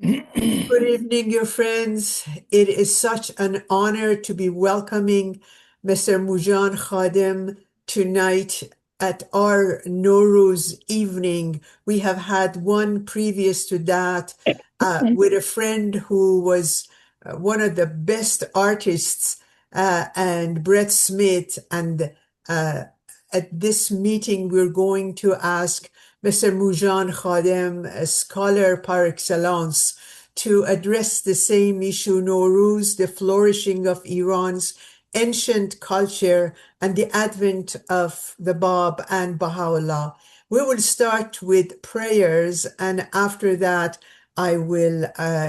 Good evening, your friends. It is such an honor to be welcoming Mr. Mozhan Khadem tonight at our Nowruz evening. We have had one previous to that with a friend who was one of the best artists, and Brett Smith. And at this meeting, we're going to ask Mr. Mozhan Khadem, a scholar par excellence, to address the same issue, Nowruz, the flourishing of Iran's ancient culture and the advent of the Bab and Bahá'u'lláh. We will start with prayers, and after that, I will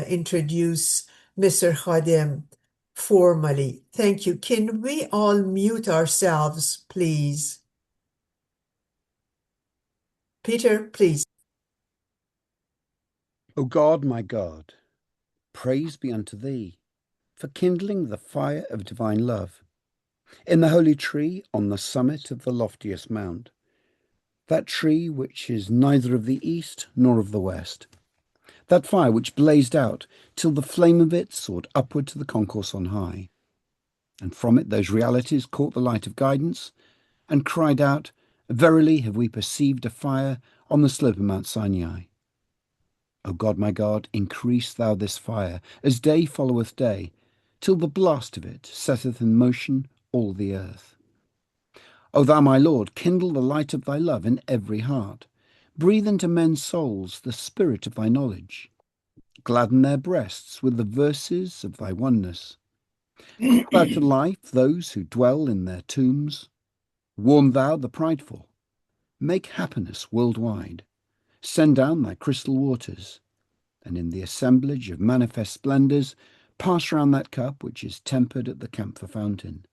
introduce Mr. Khadem formally. Thank you. Can we all mute ourselves, please? Peter, please. O God, my God, praise be unto thee for kindling the fire of divine love in the holy tree on the summit of the loftiest mount, that tree which is neither of the east nor of the west, that fire which blazed out till the flame of it soared upward to the concourse on high, and from it those realities caught the light of guidance and cried out, Verily have we perceived a fire on the slope of Mount Sinai. O God, my God, increase thou this fire, as day followeth day, till the blast of it setteth in motion all the earth. O thou, my Lord, kindle the light of thy love in every heart. Breathe into men's souls the spirit of thy knowledge. Gladden their breasts with the verses of thy oneness. Call out to life those who dwell in their tombs. Warn thou the prideful. Make happiness worldwide. Send down thy crystal waters, and in the assemblage of manifest splendours pass round that cup which is tempered at the camphor fountain.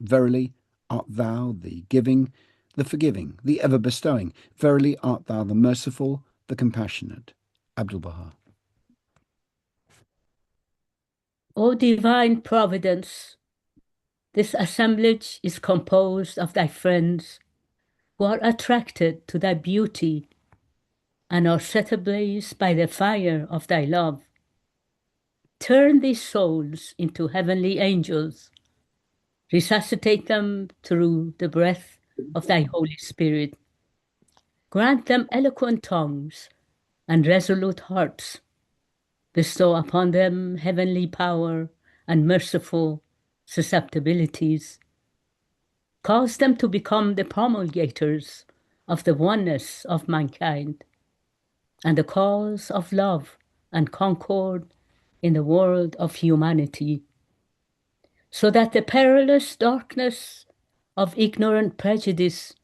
Verily art thou the giving, the forgiving, the ever-bestowing. Verily art thou the merciful, the compassionate. Abdul-Baha. O divine providence, this assemblage is composed of thy friends who are attracted to thy beauty and are set ablaze by the fire of thy love. Turn these souls into heavenly angels. Resuscitate them through the breath of thy Holy Spirit. Grant them eloquent tongues and resolute hearts. Bestow upon them heavenly power and merciful susceptibilities. Cause them to become the promulgators of the oneness of mankind and the cause of love and concord in the world of humanity, so that the perilous darkness of ignorant prejudice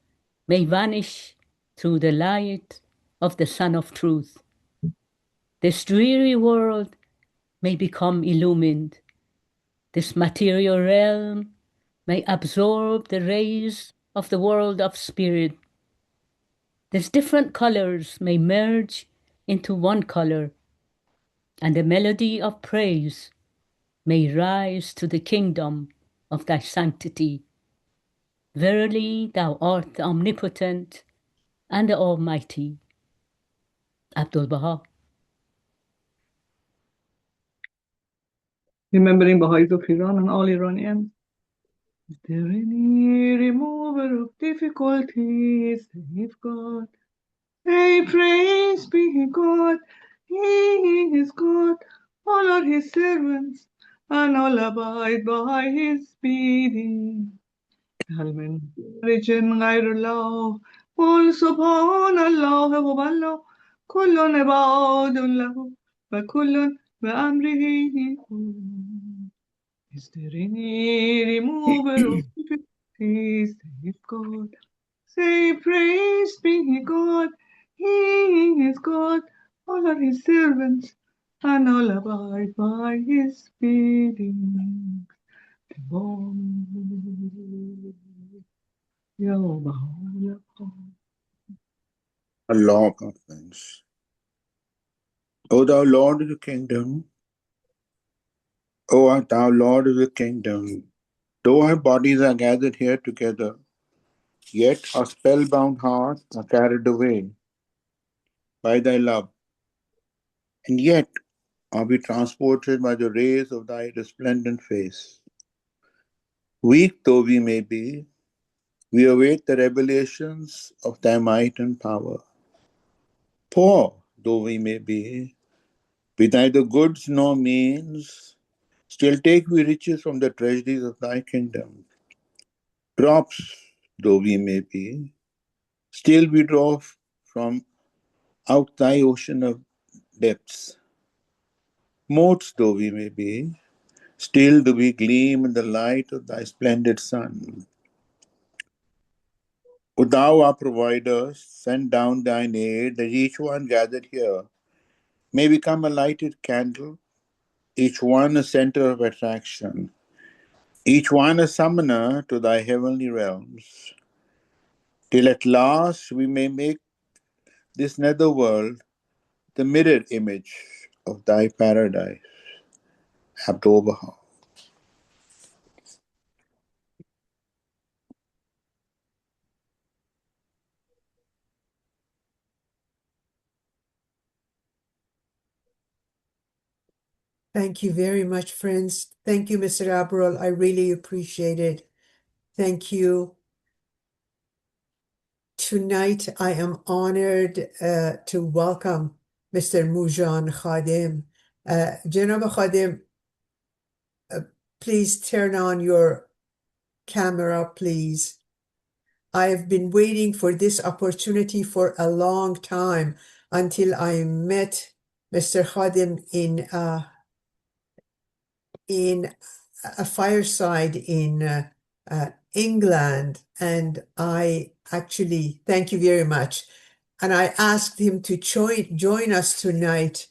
may vanish through the light of the Sun of Truth. This dreary world may become illumined. This material realm may absorb the rays of the world of spirit. These different colors may merge into one color, and the melody of praise may rise to the kingdom of thy sanctity. Verily thou art the omnipotent and the almighty. Abdul-Baha. Remembering Baha'is of Iran and all Iranians. Is there any remover of difficulties? Save God. Hey, praise be God. He is God. All are his servants, and all abide by his bidding. هل من خارج غير الله قل سبحان الله وبالله كل عباد له وكل بأمره. Is there any remover of difficulties? Save God. Say praise be God. He is God. All are his servants, and all abide by his bidding. Allah confidence. O thou Lord of the kingdom, O art thou Lord of the kingdom, though our bodies are gathered here together, yet our spellbound hearts are carried away by thy love. And yet are we transported by the rays of thy resplendent face. Weak though we may be, we await the revelations of thy might and power. Poor though we may be, with neither goods nor means, still take we riches from the treasuries of thy kingdom. Drops though we may be, still we draw from out thy ocean of depths. Motes though we may be, still do we gleam in the light of thy splendid sun. O thou our provider, send down thine aid, that each one gathered here may become a lighted candle, each one a center of attraction, each one a summoner to thy heavenly realms, till at last we may make this nether world the mirror image of thy paradise. Abdul Baha. Thank you very much, friends. Thank you, Mr. Abrol. I really appreciate it. Thank you. Tonight, I am honored to welcome Mr. Mozhan Khadem. Janab Khadem, please turn on your camera, please. I have been waiting for this opportunity for a long time until I met Mr. Khadem in a fireside in England, and I actually thank you very much. And I asked him to join us tonight,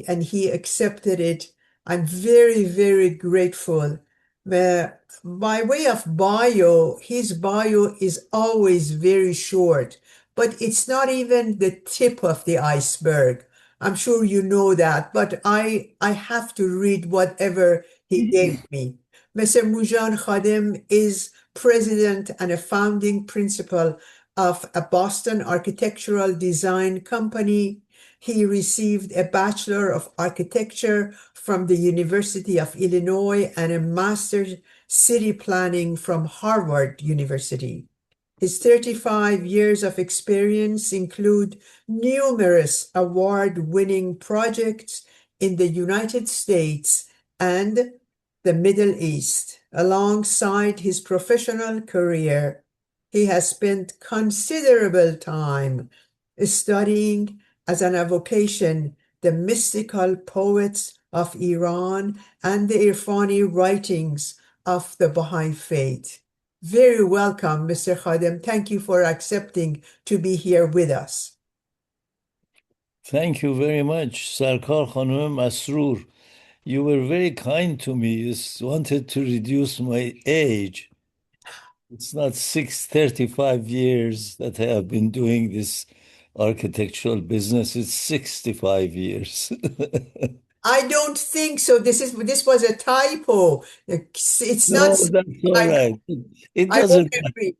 and he accepted it. I'm very, very grateful. By way of bio, his bio is always very short, but it's not even the tip of the iceberg. I'm sure you know that, but I have to read whatever he gave me. Mr. Mozhan Khadem is president and a founding principal of a Boston architectural design company. He received a Bachelor of Architecture from the University of Illinois and a Master's City Planning from Harvard University. His 35 years of experience include numerous award-winning projects in the United States and the Middle East. Alongside his professional career, he has spent considerable time studying as an avocation the mystical poets of Iran and the irfání writings of the Baha'i Faith. Very welcome, Mr. Khadem. Thank you for accepting to be here with us. Thank you very much, Sarkar Khanum Masroor. You were very kind to me. You wanted to reduce my age. It's not 35 years that I have been doing this architectural business. It's 65 years. I don't think so. This was a typo. It's No, not. that's all right. It I won't doesn't. agree.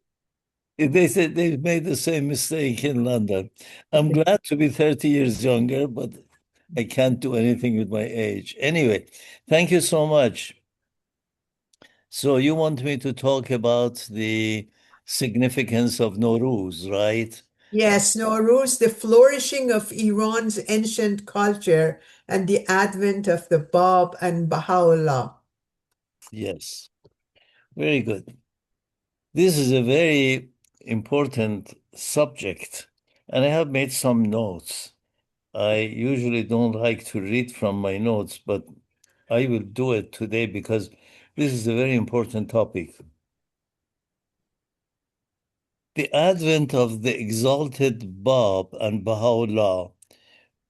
They said they made the same mistake in London. I'm glad to be 30 years younger, but I can't do anything with my age. Anyway, thank you so much. So you want me to talk about the significance of Nowruz, right? Yes, Nowruz, the flourishing of Iran's ancient culture and the advent of the Bab and Bahá'u'lláh. Yes, very good. This is a very important subject, and I have made some notes. I usually don't like to read from my notes, but I will do it today because this is a very important topic. The advent of the exalted Bab and Baha'u'lláh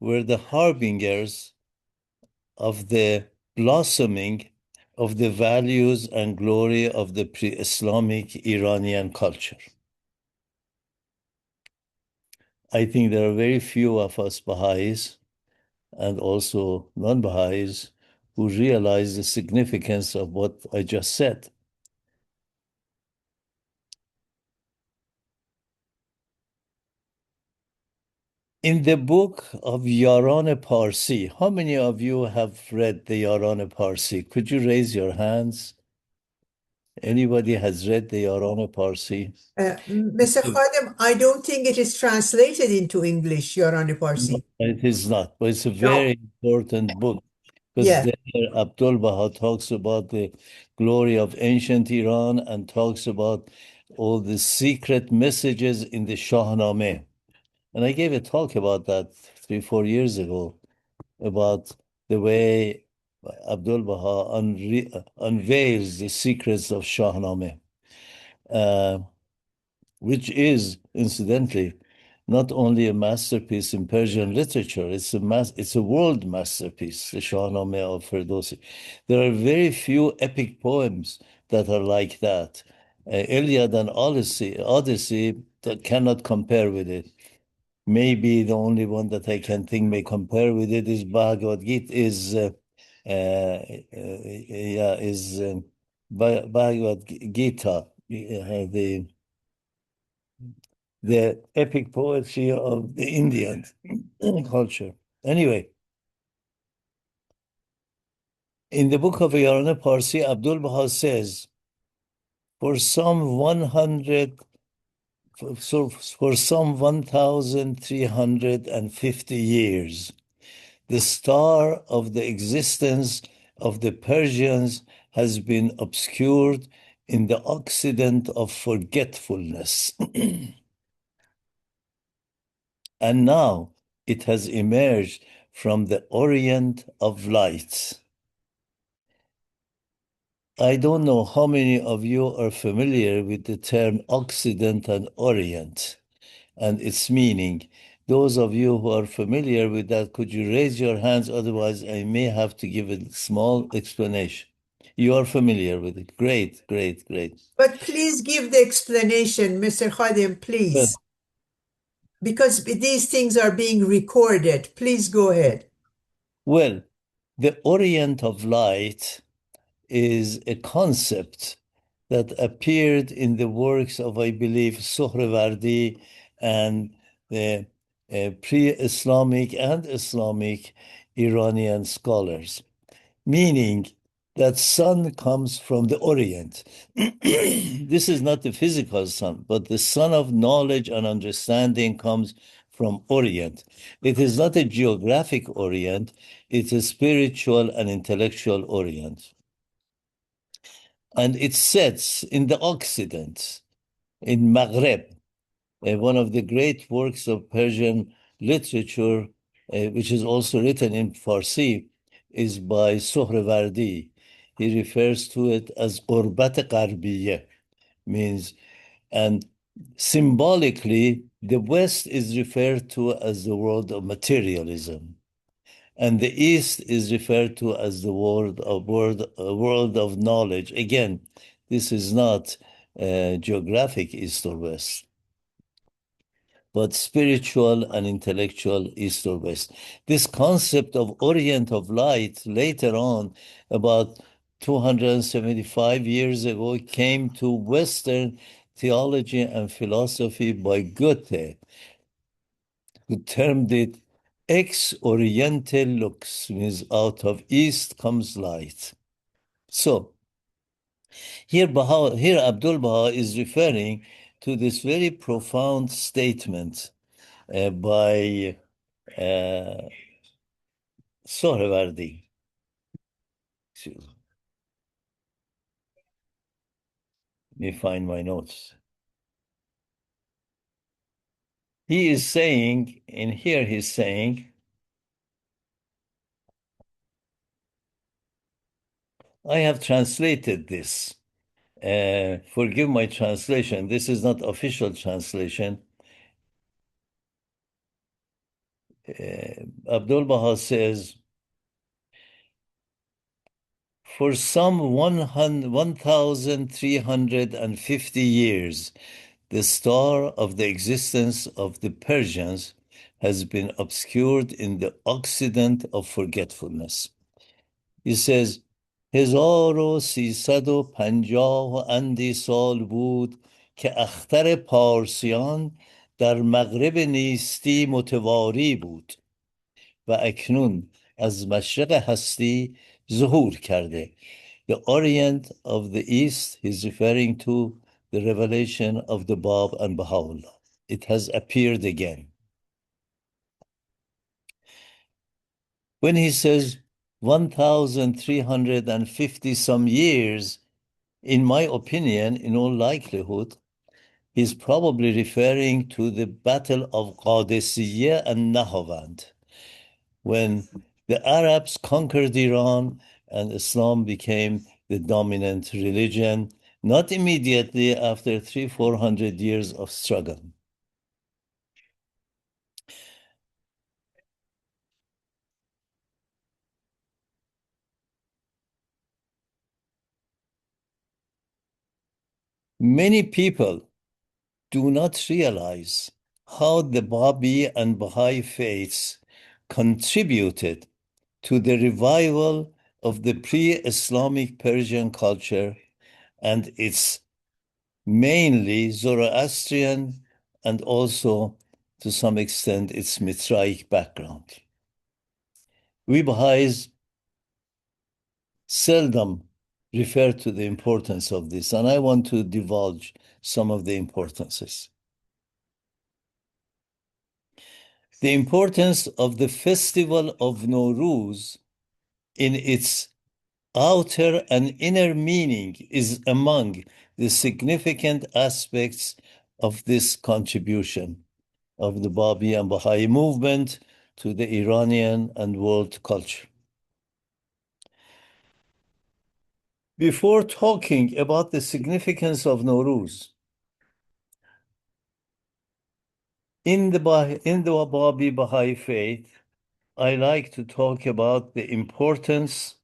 were the harbingers of the blossoming of the values and glory of the pre-Islamic Iranian culture. I think there are very few of us Baha'is and also non-Baha'is who realize the significance of what I just said. In the book of Yaran Parsi, how many of you have read the Yaran Parsi? Could you raise your hands? Anybody has read the Yaran Parsi? Mr. Khadem, I don't think it is translated into English, Your Honor No, Parsi. it is not, but it's a No. very important book because Yeah. there Abdul Baha talks about the glory of ancient Iran and talks about all the secret messages in the Shahnameh. And I gave a talk about that 3-4 years ago about the way Abdul Baha unveils the secrets of Shahnameh, which is, incidentally, not only a masterpiece in Persian literature, it's a world masterpiece, the Shahnameh of Ferdowsi. There are very few epic poems that are like that. Iliad and Odyssey that cannot compare with it. Maybe the only one that I can think may compare with it is Bhagavad Gita, Bhagavad Gita, the epic poetry of the Indian culture. Anyway, in the book of Yaran Parsi, Abdul Baha says, for some 1,350 years, the star of the existence of the Persians has been obscured in the Occident of forgetfulness. And now it has emerged from the Orient of light. I don't know how many of you are familiar with the term Occident and Orient and its meaning. Those of you who are familiar with that, could you raise your hands? Otherwise, I may have to give a small explanation. You are familiar with it. Great, great, great. But please give the explanation, Mr. Khadem, please. Well, Because these things are being recorded. Please go ahead. well, the Orient of light is a concept that appeared in the works of, I believe, Suhrawardi and the pre-Islamic and Islamic Iranian scholars, meaning that sun comes from the Orient. This is not the physical sun, but the sun of knowledge and understanding comes from Orient. It is not a geographic Orient, it's a spiritual and intellectual Orient. And it sets in the Occident, in Maghreb, one of the great works of Persian literature, which is also written in Farsi, is by Suhrawardi. He refers to it as Qurbat Qarbiye, means, and symbolically, the West is referred to as the world of materialism, and the East is referred to as the world of knowledge. Again, this is not geographic East or West, but spiritual and intellectual East or West. This concept of Orient of light later on, about 275 years ago, came to Western theology and philosophy by Goethe, who termed it ex oriente lux, means out of East comes light. So here Abdul Baha is referring to this very profound statement by Sohrawardi. Excuse me. Let me find my notes. He is saying, in here he's saying, I have translated this. Forgive my translation. This is not official translation. Abdul Baha says, for some 1,350 years, the star of the existence of the Persians has been obscured in the Occident of forgetfulness. He says, 1350 اندی سال بود که اختر پارسیان در مغرب نیستی متواری بود و اکنون از مشرق هستی ظهور کرده. The Orient of the East is referring to the revelation of the Bab and Baha'u'lláh. It has appeared again. When he says 1,350 some years, in my opinion, in all likelihood, he's probably referring to the Battle of Qadisiyah and Nahawand, when the Arabs conquered Iran and Islam became the dominant religion, not immediately after 300-400 years of struggle. Many people do not realize how the Babi and Baha'i faiths contributed to the revival of the pre-Islamic Persian culture and its mainly Zoroastrian and also to some extent its Mitraic background. We Baha'is seldom refer to the importance of this, and I want to divulge some of the importances. The importance of the festival of Nowruz in its outer and inner meaning is among the significant aspects of this contribution of the Babi and Baha'i movement to the Iranian and world culture. Before talking about the significance of Nowruz, in the Babi Baha'i Faith, I like to talk about the importance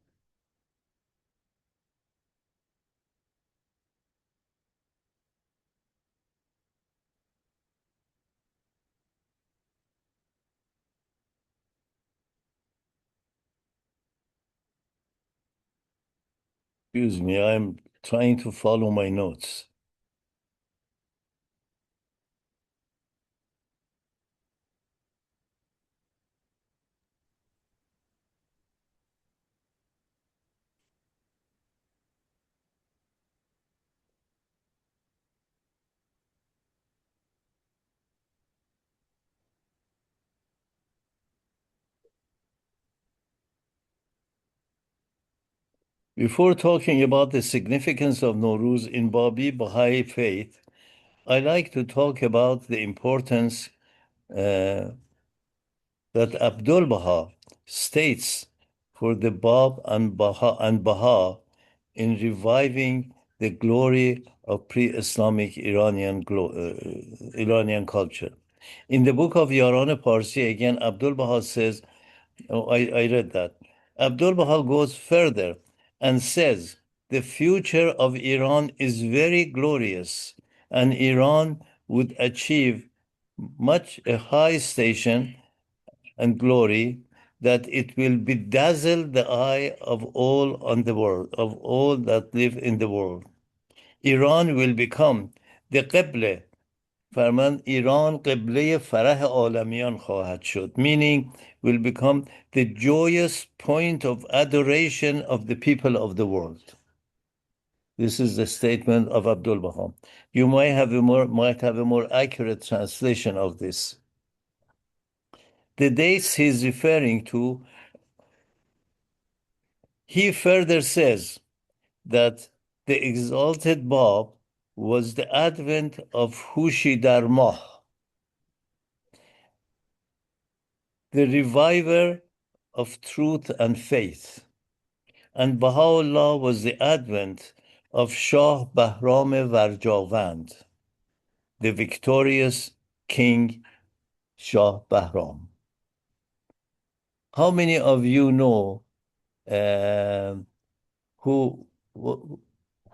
Excuse me, I'm trying to follow my notes. Before talking about the significance of Nowruz in Babi Baha'i Faith, I like to talk about the importance that Abdul Baha states for the Bab and Baha in reviving the glory of pre-Islamic Iranian culture. In the book of Yaran Parsi, again, Abdul Baha says, I read that. Abdul Baha goes further and says, the future of Iran is very glorious, and Iran would achieve much a high station and glory that it will bedazzle the eye of all on the world, of all that live in the world. Iran will become the Qibla. فرمان ایران قبله فرح عالمیان خواهد شد, meaning will become the joyous point of adoration of the people of the world. This is the statement of Abdul Baha. You might have a more accurate translation of this. The dates he's referring to, he further says that the exalted Bab was the advent of Hushi Dar Mah, the reviver of truth and faith, and Baha'u'lláh was the advent of Shah Bahram Varjavand, the victorious King Shah Bahram. How many of you know who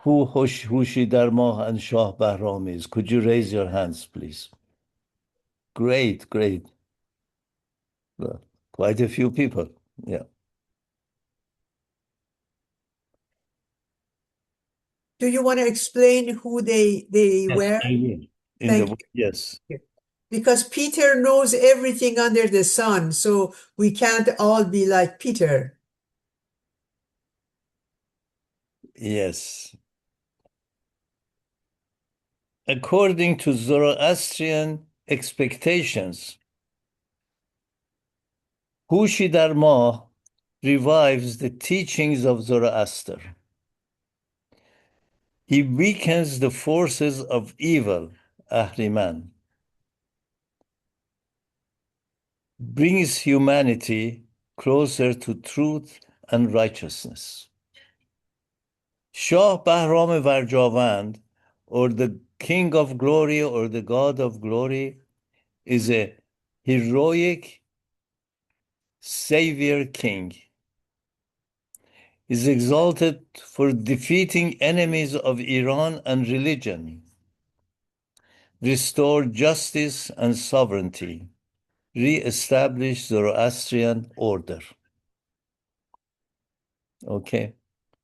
Hushi Dar Mah and Shah Bahram is? Could you raise your hands, please? Great, great. Well, quite a few people, yeah. Do you want to explain who they Yes, were? I will. Thank you. Yes. Because Peter knows everything under the sun, so we can't all be like Peter. Yes. According to Zoroastrian expectations, Hushi-Dharma revives the teachings of Zoroaster. He weakens the forces of evil, Ahriman, brings humanity closer to truth and righteousness. Shah Bahram Varjavand, or the King of Glory or the God of Glory, is a heroic savior king. Is exalted for defeating enemies of Iran and religion, restore justice and sovereignty, re-establish Zoroastrian order. Okay,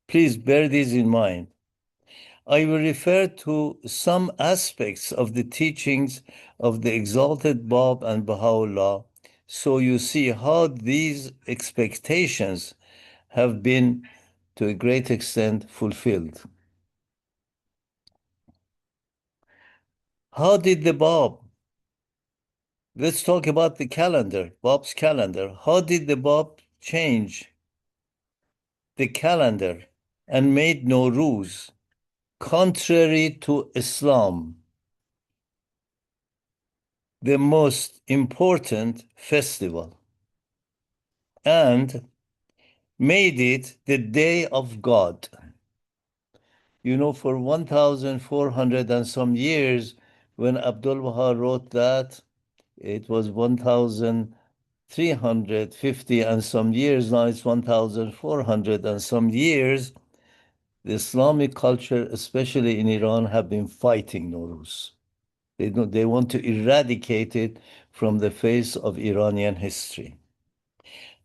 please bear this in mind. I will refer to some aspects of the teachings of the exalted Bab and Bahá'u'lláh, so you see how these expectations have been to a great extent fulfilled. How did the Bab, let's talk about the calendar, Bab's calendar. How did the Bab change the calendar and made Nowruz contrary to Islam the most important festival and made it the day of God? You know, for 1,400 and some years, when Abdul Baha wrote that, it was 1,350 and some years. Now it's 1,400 and some years. The Islamic culture, especially in Iran, have been fighting Nowruz. They want to eradicate it from the face of Iranian history.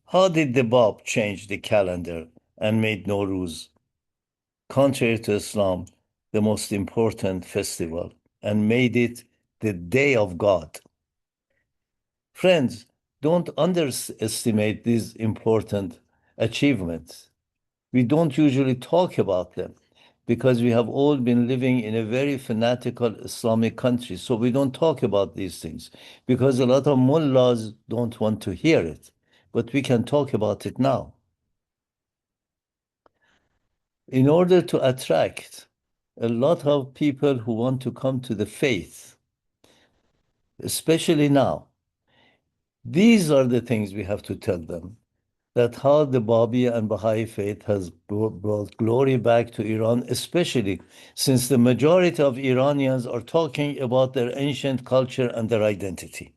How did the Bab change the calendar and made Nowruz, contrary to Islam, the most important festival and made it the day of God? Friends, don't underestimate these important achievements. We don't usually talk about them because we have all been living in a very fanatical Islamic country. So we don't talk about these things because a lot of mullahs don't want to hear it. But we can talk about it now. In order to attract a lot of people who want to come to the faith, especially now, these are the things we have to tell them. That how the Baha'i and Baha'i faith has brought glory back to Iran, especially since the majority of Iranians are talking about their ancient culture and their identity.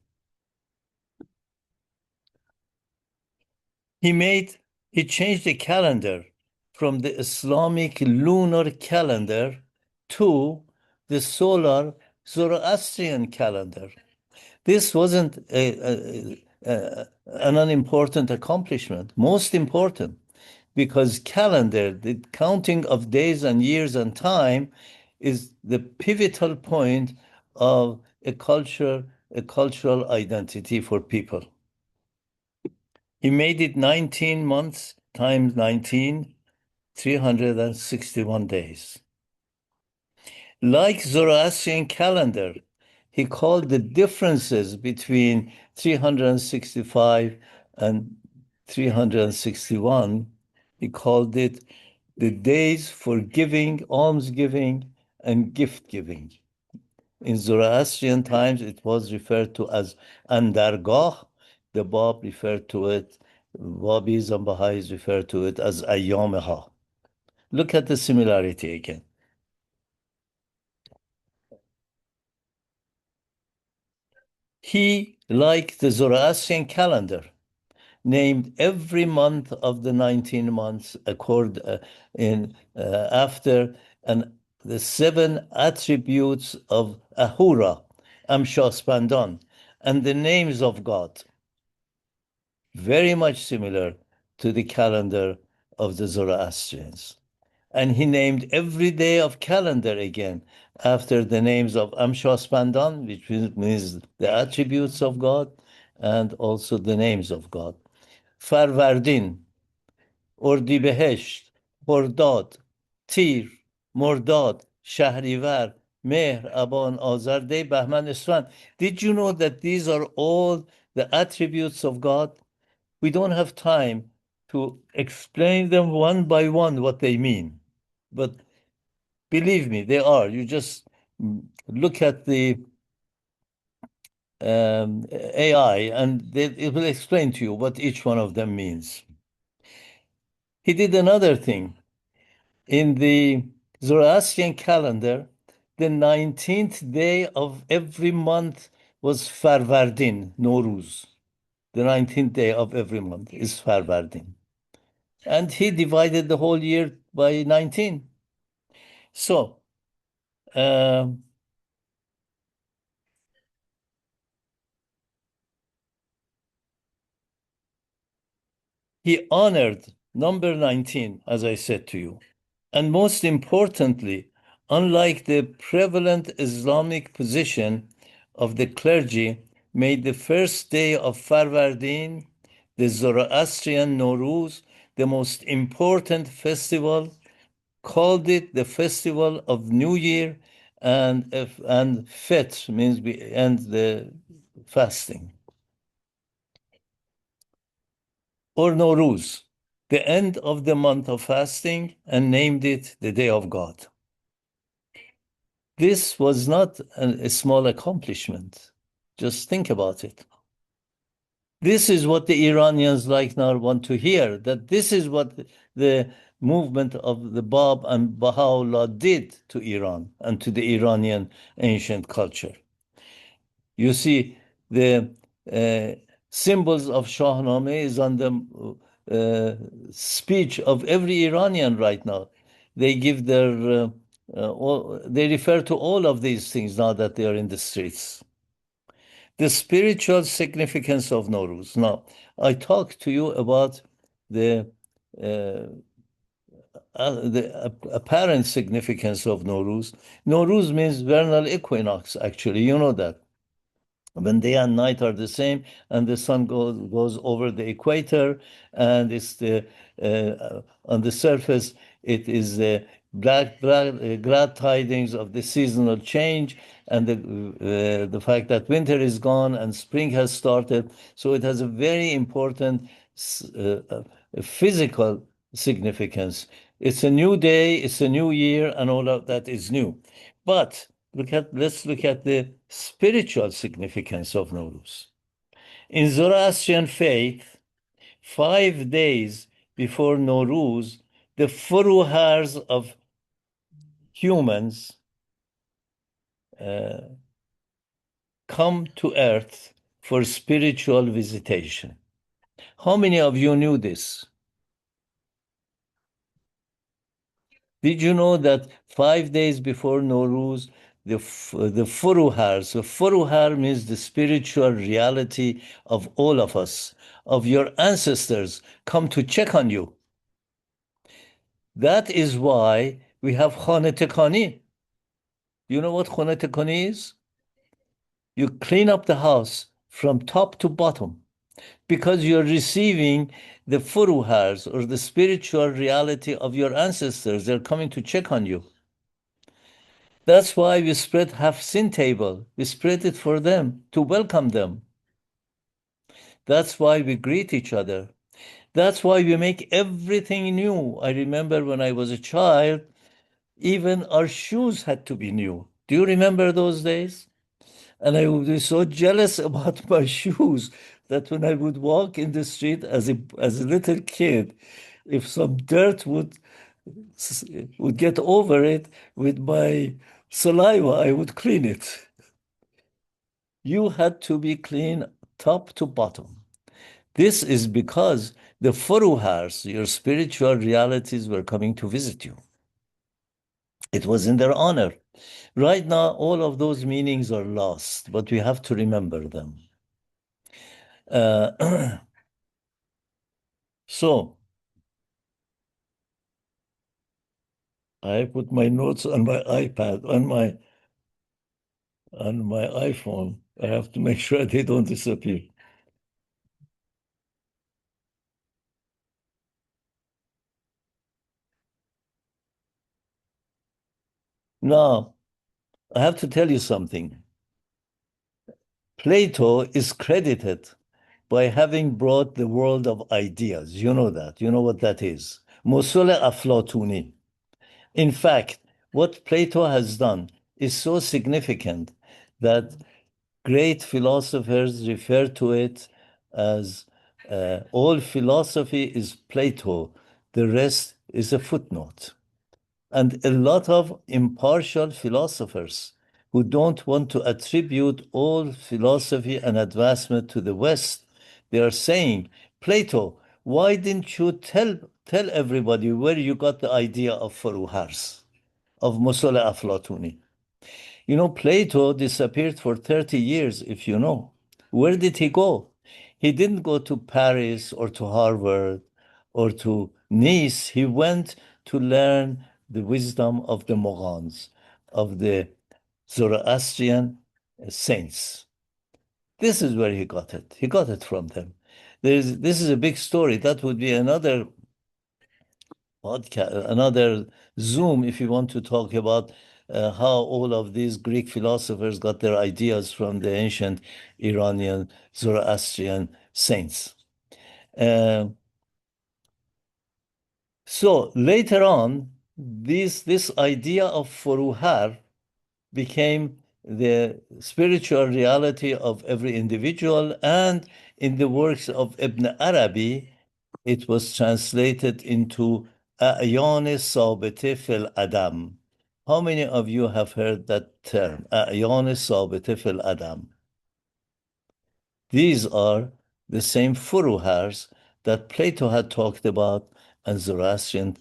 He changed the calendar from the Islamic lunar calendar to the solar Zoroastrian calendar. This wasn't an unimportant accomplishment, most important, because calendar, the counting of days and years and time, is the pivotal point of a culture, a cultural identity for people. He made it 19 months times 19, 361 days. Like Zoroastrian calendar, he called the differences between 365 and 361, he called it the days for giving, almsgiving, and gift giving. In Zoroastrian times, it was referred to as Andargah. The Bab referred to it, Babis and Baha'is refer to it as Ayyameha. Look at the similarity again. He, like the Zoroastrian calendar, named every month of the 19 months after the 7 attributes of Ahura, Amshaspandan, and the names of God. Very much similar to the calendar of the Zoroastrians. And he named every day of calendar again after the names of Amshaspandan, which means the attributes of God, and also the names of God. Farvardin, Ordibehesht, Hordad, Tir, Mordad, Shahrivar, Mehr, Aban, Azar, Dey, Bahman, Esfand. Did you know that these are all the attributes of God? We don't have time to explain them one by one what they mean. But believe me, they are. You just look at the AI and it will explain to you what each one of them means. He did another thing. In the Zoroastrian calendar, the 19th day of every month was Farvardin, Nowruz. The 19th day of every month is Farvardin. And he divided the whole year by 19. So, he honored number 19, as I said to you. And most importantly, unlike the prevalent Islamic position of the clergy, made the first day of Farvardin, the Zoroastrian Nowruz, the most important festival, called it the festival of New Year, and Fitr means we end the fasting, or Nowruz, the end of the month of fasting, and named it the Day of God. This was not a small accomplishment. Just think about it. This is what the Iranians like now want to hear, that this is what the movement of the Bab and Bahá'u'lláh did to Iran and to the Iranian ancient culture. You see, the symbols of Shahnameh is on the speech of every Iranian right now. They give their, they refer to all of these things now that they are in the streets. The spiritual significance of Nowruz. Now, I talked to you about the apparent significance of Nowruz. Nowruz means vernal equinox, actually. You know that. When day and night are the same, and the sun goes over the equator, and it's the on the surface, it is the glad tidings of the seasonal change, and the fact that winter is gone and spring has started. So it has a very important physical significance. It's a new day, it's a new year, and all of that is new. But let's look at the spiritual significance of Nowruz. In Zoroastrian faith, 5 days before Nowruz, the furuhars of humans come to earth for spiritual visitation. How many of you knew this? Did you know that 5 days before Nowruz, the furuhars, the furuhar means the spiritual reality of all of us, of your ancestors, come to check on you. That is why we have Khane Tekani. You know what Khane Tekani is? You clean up the house from top to bottom because you're receiving the furuhars, or the spiritual reality of your ancestors. They're coming to check on you. That's why we spread Hafsin table. We spread it for them, to welcome them. That's why we greet each other. That's why we make everything new. I remember when I was a child, even our shoes had to be new. Do you remember those days? And I would be so jealous about my shoes that when I would walk in the street as a little kid, if some dirt would get over it, with my saliva, I would clean it. You had to be clean top to bottom. This is because the furuhars, your spiritual realities, were coming to visit you. It was in their honor. Right now, all of those meanings are lost, but we have to remember them. So, I put my notes on my iPad, on my on my iPhone. I have to make sure they don't disappear. Now, I have to tell you something. Plato is credited by having brought the world of ideas. You know that. You know what that is. Musole Aflatuni. In fact, what Plato has done is so significant that great philosophers refer to it as all philosophy is Plato, the rest is a footnote. And a lot of impartial philosophers who don't want to attribute all philosophy and advancement to the West, they are saying, Plato, why didn't you tell everybody where you got the idea of furuhars, of Musole Aflatuni? You know, Plato disappeared for 30 years, if you know. Where did he go? He didn't go to Paris or to Harvard or to Nice. He went to learn the wisdom of the Moghans, of the Zoroastrian saints. This is where he got it. He got it from them. This is a big story. That would be another podcast, another Zoom, if you want to talk about how all of these Greek philosophers got their ideas from the ancient Iranian Zoroastrian saints. So later on, this idea of furuhar became the spiritual reality of every individual, and in the works of Ibn Arabi, it was translated into A'yan sabite fil adam. How many of you have heard that term, A'yan sabite fil adam? These are the same furuhars that Plato had talked about and Zoroastrian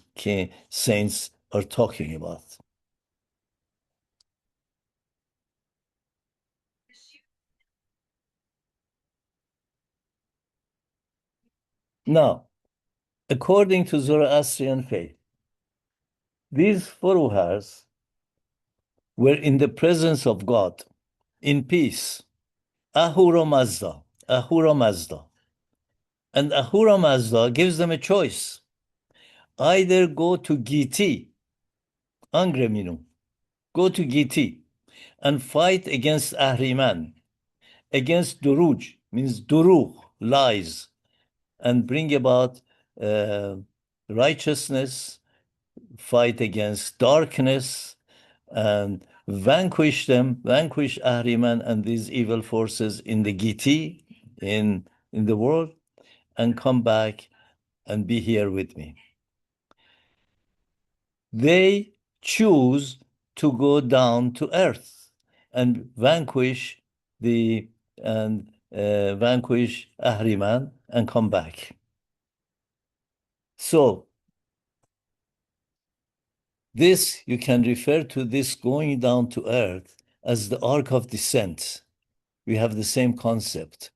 saints are talking about. Now, according to Zoroastrian faith, these furuhars were in the presence of God, in peace. Ahura Mazda, Ahura Mazda. And Ahura Mazda gives them a choice. Either go to Giti, Angreminu, go to Giti and fight against Ahriman, against Duruj, means Duruj, lies, and bring about righteousness, fight against darkness, and vanquish them, vanquish Ahriman and these evil forces in the Giti, in the world, and come back and be here with me. They choose to go down to earth and vanquish vanquish Ahriman and come back. So this, you can refer to this going down to earth as the arc of descent. We have the same concept.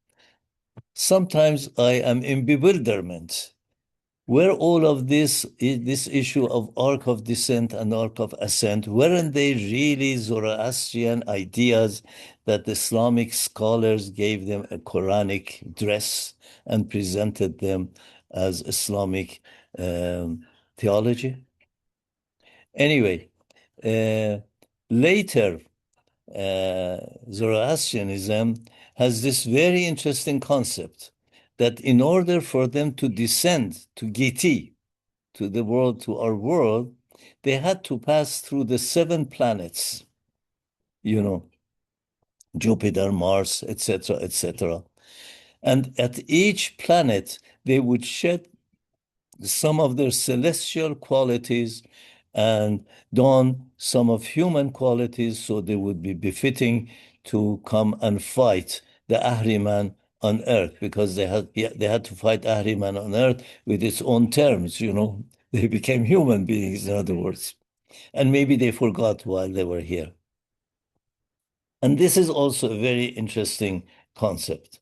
Sometimes I am in bewilderment where all of this issue of arc of descent and arc of ascent, weren't they really Zoroastrian ideas that the Islamic scholars gave them a Quranic dress and presented them as Islamic theology? Anyway, later, Zoroastrianism has this very interesting concept that in order for them to descend to Giti, to the world, to our world, they had to pass through the 7 planets, you know, Jupiter, Mars, etc., etc. And at each planet, they would shed some of their celestial qualities and don some of human qualities, so they would be befitting to come and fight the Ahriman on earth, because they had to fight Ahriman on earth with its own terms, you know. They became human beings, in other words. And maybe they forgot while they were here. And this is also a very interesting concept.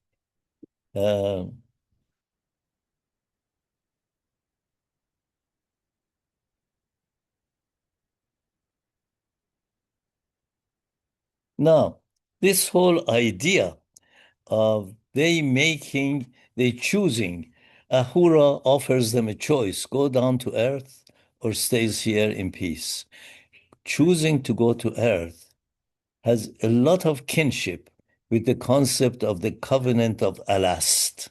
Now, This whole idea of they choosing, Ahura offers them a choice, go down to earth or stays here in peace. Choosing to go to earth has a lot of kinship with the concept of the covenant of Alast.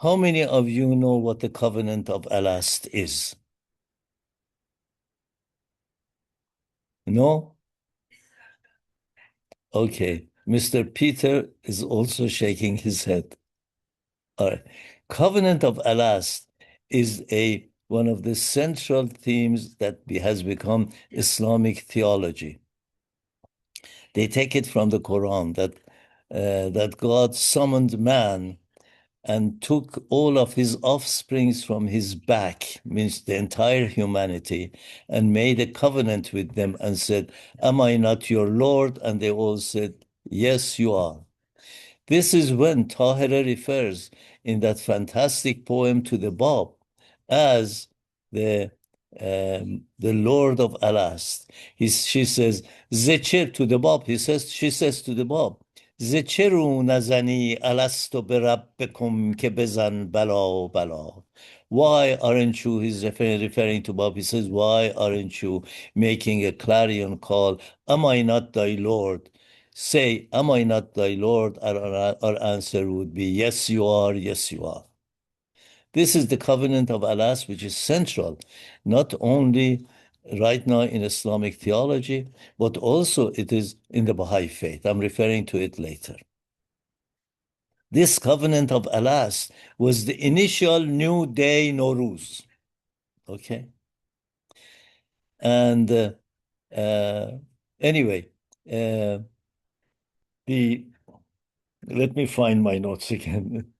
How many of you know what the covenant of Alast is? No? Okay. Mr. Peter is also shaking his head. All right. Covenant of Alast is one of the central themes that has become Islamic theology. They take it from the Quran that God summoned man and took all of his offsprings from his back, means the entire humanity, and made a covenant with them and said, am I not your Lord? And they all said, yes, you are. This is when Tahira refers in that fantastic poem to the Bab as the Lord of Alast. She says, Zecher to the Bab. She says to the Bab, Zecheru nazani alasto berabbekum ke bezan bala bala. Why aren't you, he's referring to Bab, he says, why aren't you making a clarion call, am I not thy Lord? Say, am I not thy Lord? Our answer would be, yes, you are, yes, you are. This is the covenant of Alas, which is central, not only right now in Islamic theology, but also it is in the Baha'i Faith. I'm referring to it later. This covenant of Alas was the initial new day Nowruz. Okay? And anyway, let me find my notes again.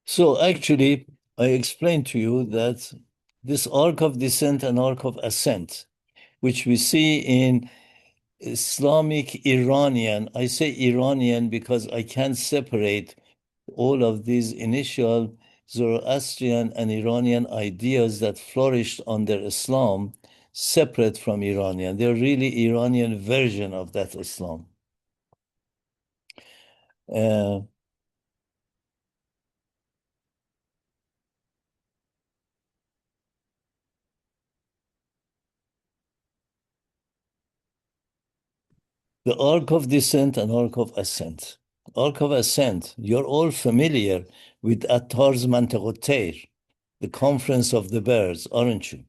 So actually, I explained to you that this arc of descent and arc of ascent, which we see in Islamic Iranian, I say Iranian because I can't separate all of these initial Zoroastrian and Iranian ideas that flourished under Islam separate from Iranian. They're really Iranian version of that Islam. The arc of descent and arc of ascent. Arc of ascent, you're all familiar with Attar's Mantiqut Tayr, the conference of the birds, aren't you?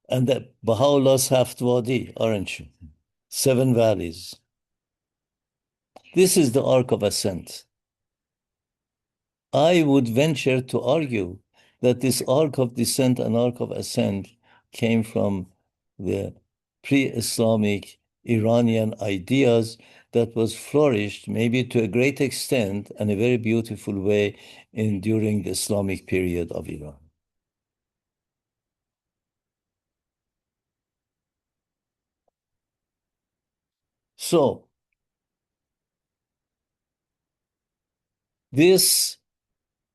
And the Baha'u'llah's Haft Wadi, aren't you? 7 valleys. This is the arc of ascent. I would venture to argue that this arc of descent and arc of ascent came from the pre-Islamic Iranian ideas that was flourished maybe to a great extent and a very beautiful way during the Islamic period of Iran. So, this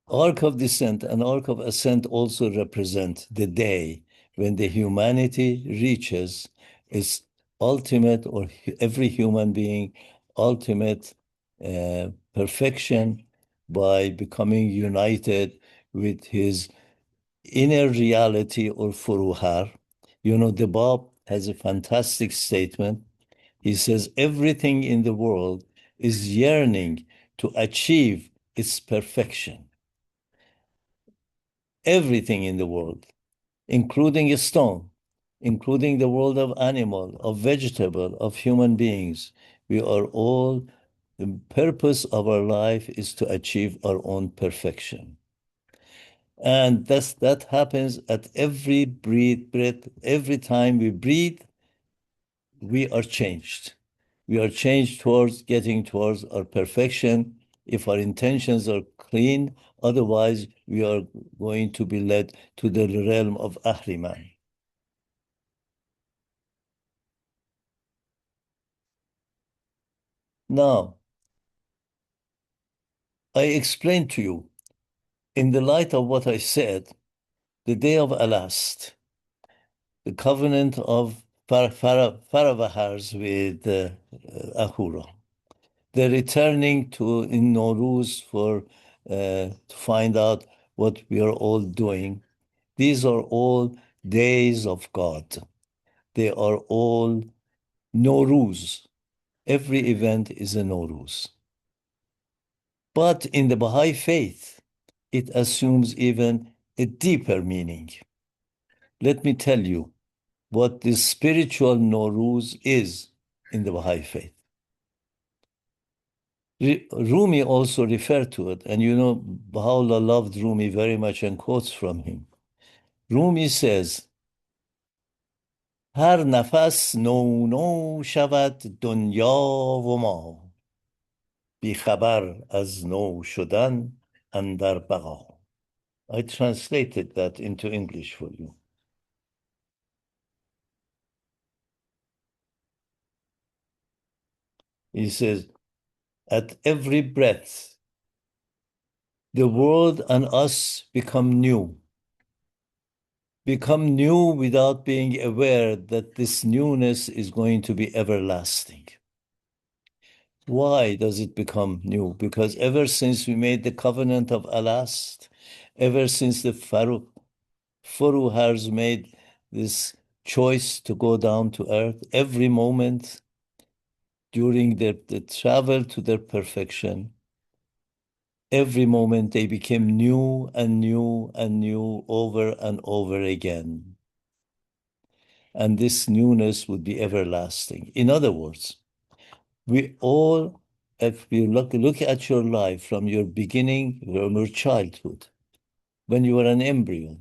arc of descent and arc of ascent also represent the day when the humanity reaches its ultimate, or every human being, ultimate perfection by becoming united with his inner reality or furuhar. You know, the Bab has a fantastic statement. He says, everything in the world is yearning to achieve its perfection. Everything in the world, including a stone, including the world of animal, of vegetable, of human beings. We are all, the purpose of our life is to achieve our own perfection. And that happens at every breath. Every time we breathe, we are changed. We are changed towards getting towards our perfection if our intentions are clean. Otherwise, we are going to be led to the realm of Ahriman. Now, I explained to you, in the light of what I said, the day of Alast, the covenant of Faravahars with Ahura, the returning to in Nowruz for to find out what we are all doing. These are all days of God. They are all Nowruz. Every event is a Nowruz. But in the Baha'i Faith, it assumes even a deeper meaning. Let me tell you what the spiritual Nowruz is in the Baha'i Faith. Rumi also referred to it, and you know, Baha'u'lláh loved Rumi very much and quotes from him. Rumi says, Har nafas no shavad dunya wa ma, bi khabar az no shudan andar baqa. I translated that into English for you. He says, at every breath, the world and us become new without being aware that this newness is going to be everlasting. Why does it become new? Because ever since we made the covenant of Alast, ever since the Furuhars made this choice to go down to earth, every moment during the travel to their perfection, every moment they became new and new and new over and over again. And this newness would be everlasting. In other words, we all, if you look at your life from your beginning, from your childhood, when you were an embryo,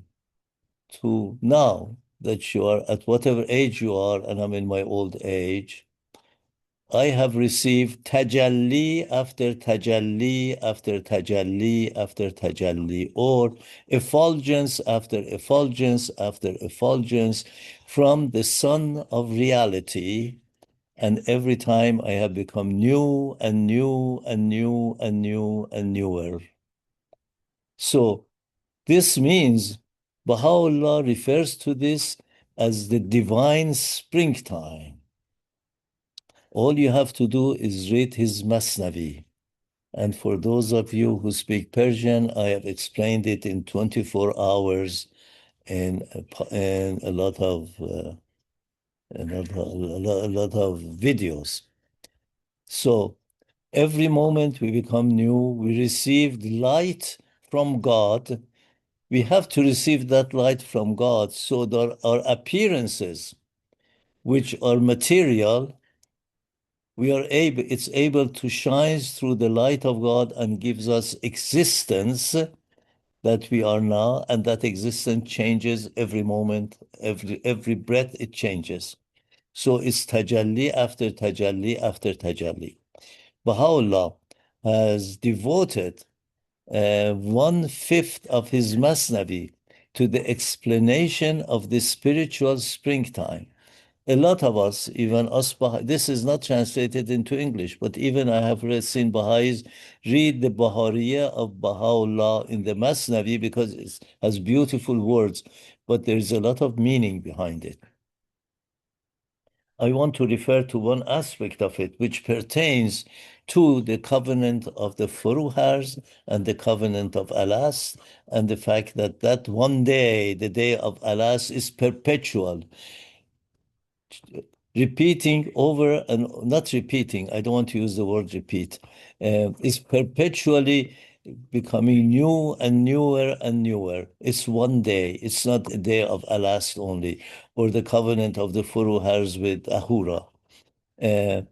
to now that you are at whatever age you are, and I'm in my old age, I have received tajalli after tajalli after tajalli after tajalli, or effulgence after effulgence after effulgence from the sun of reality. And every time I have become new and new and new and new and newer. So this means Baha'u'lláh refers to this as the divine springtime. All you have to do is read his Masnavi. And for those of you who speak Persian, I have explained it in 24 hours in a lot of videos. So every moment we become new, we receive light from God. We have to receive that light from God so that our appearances, which are material, it's able to shine through the light of God and gives us existence that we are now, and that existence changes every moment, every breath it changes. So it's tajalli after tajalli after tajalli. Baha'u'lláh has devoted 1/5 of his Masnavi to the explanation of the spiritual springtime. A lot of us, even us, this is not translated into English, but even I have seen Baha'is read the Bahariya of Baha'u'lláh in the Masnavi because it has beautiful words, but there's a lot of meaning behind it. I want to refer to one aspect of it, which pertains to the covenant of the Furuhars and the covenant of Alas, and the fact that that one day, the day of Alas, is perpetual. Repeating over and not repeating, I don't want to use the word repeat, is perpetually becoming new and newer and newer. It's one day. It's not a day of Alast only, or the covenant of the Furuhars with Ahura. It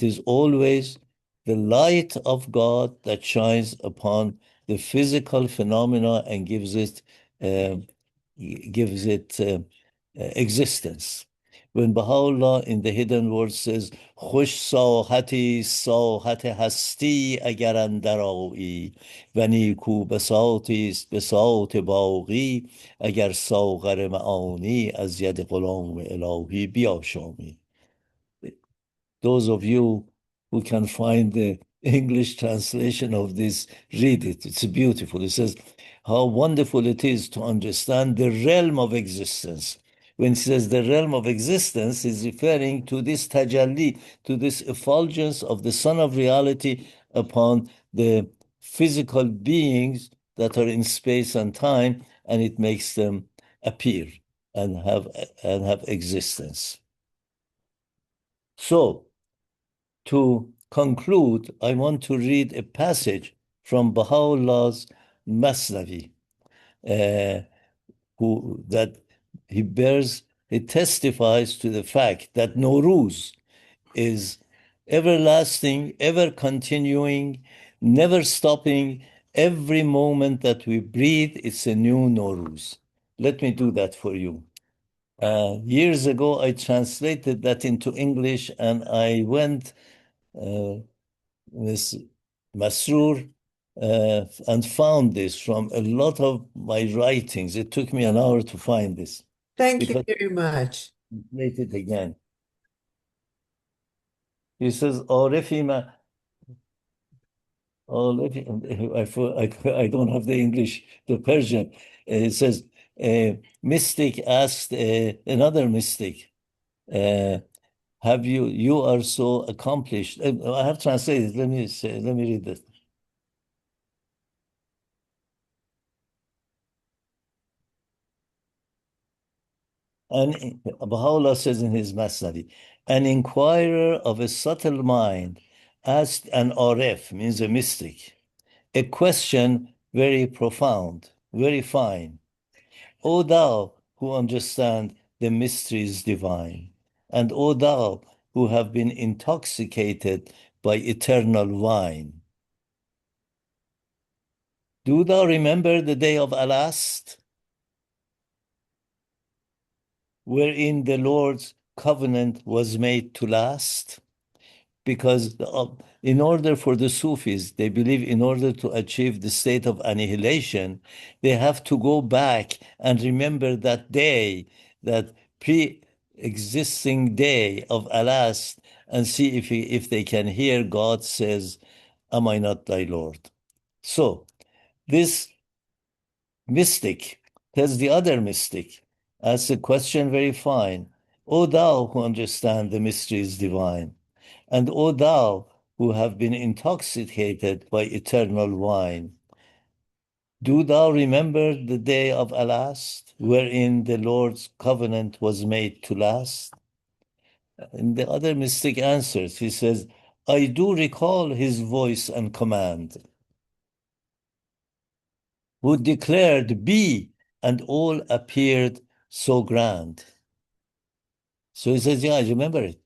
is always the light of God that shines upon the physical phenomena and gives it existence. When Baha'u'lláh in the hidden word says, خوش ساحتی ساحت هستی اگر اندر آیی و نیکو بساطی است بساط باقی اگر ساغر معانی از ید غلام الهی بیاشامی. Those of you who can find the English translation of this, read it. It's beautiful. It says, how wonderful it is to understand the realm of existence. When it says the realm of existence, is referring to this tajalli, to this effulgence of the Son of Reality upon the physical beings that are in space and time, and it makes them appear and have existence. So, to conclude, I want to read a passage from Baha'u'llah's Masnavi, that he testifies to the fact that Nowruz is everlasting, ever continuing, never stopping. Every moment that we breathe, it's a new Nowruz. Let me do that for you. Years ago, I translated that into English, and I went with Masroor and found this from a lot of my writings. It took me an hour to find this. Thank you very much. Translate it again. He says, I don't have the English, the Persian. It says, a mystic asked another mystic, you are so accomplished. I have translated. Let me read this. And Baha'u'lláh says in his Masnavi, an inquirer of a subtle mind asked an arif, means a mystic, a question very profound, very fine. O thou who understand the mysteries divine, and O thou who have been intoxicated by eternal wine, do thou remember the day of Alast, wherein the Lord's covenant was made to last? Because in order for the Sufis, they believe in order to achieve the state of annihilation, they have to go back and remember that day, that pre-existing day of Alast, and see if they can hear God says, am I not thy Lord? So this mystic tells the other mystic, asks a question very fine. O thou who understand the mysteries divine, and O thou who have been intoxicated by eternal wine, do thou remember the day of Alast, wherein the Lord's covenant was made to last? And the other mystic answers, he says, I do recall his voice and command, who declared, be, and all appeared so grand. So he says, yeah, I remember it.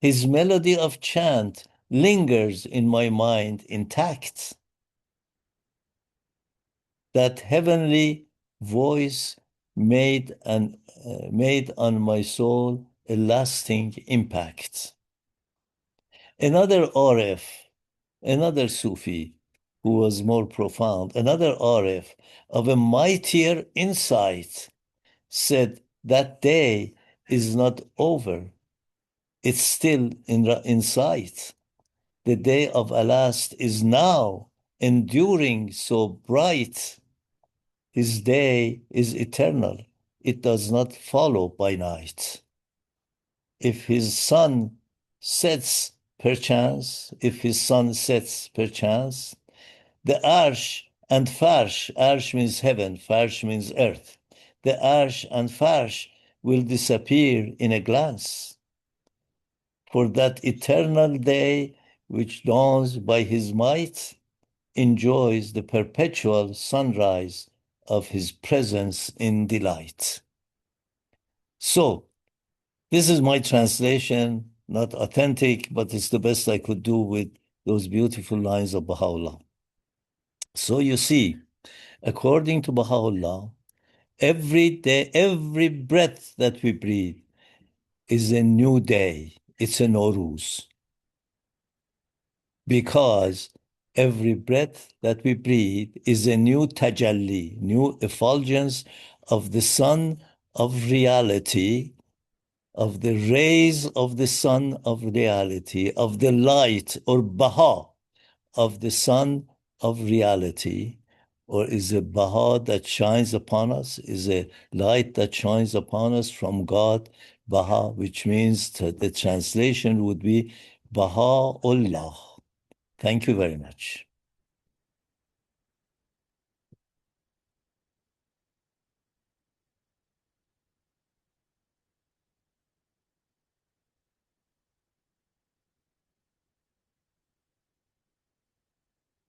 His melody of chant lingers in my mind intact. That heavenly voice made on my soul a lasting impact. Another Arif, another Sufi who was more profound, another Arif of a mightier insight said that day is not over. It's still in sight. The day of Alast is now enduring so bright. His day is eternal. It does not follow by night. If his sun sets perchance, the arsh and farsh, arsh means heaven, farsh means earth. The arsh and farsh will disappear in a glance. For that eternal day which dawns by his might enjoys the perpetual sunrise of his presence in delight. So, this is my translation, not authentic, but it's the best I could do with those beautiful lines of Baha'u'lláh. So you see, according to Baha'u'lláh, every day, every breath that we breathe is a new day. It's a Naw Rúz. Because every breath that we breathe is a new tajalli, new effulgence of the sun of reality, of the rays of the sun of reality, of the light or Baha of the sun of reality, or is a Baha that shines upon us, is a light that shines upon us from God, Baha, which means that the translation would be Bahá'u'lláh. Thank you very much.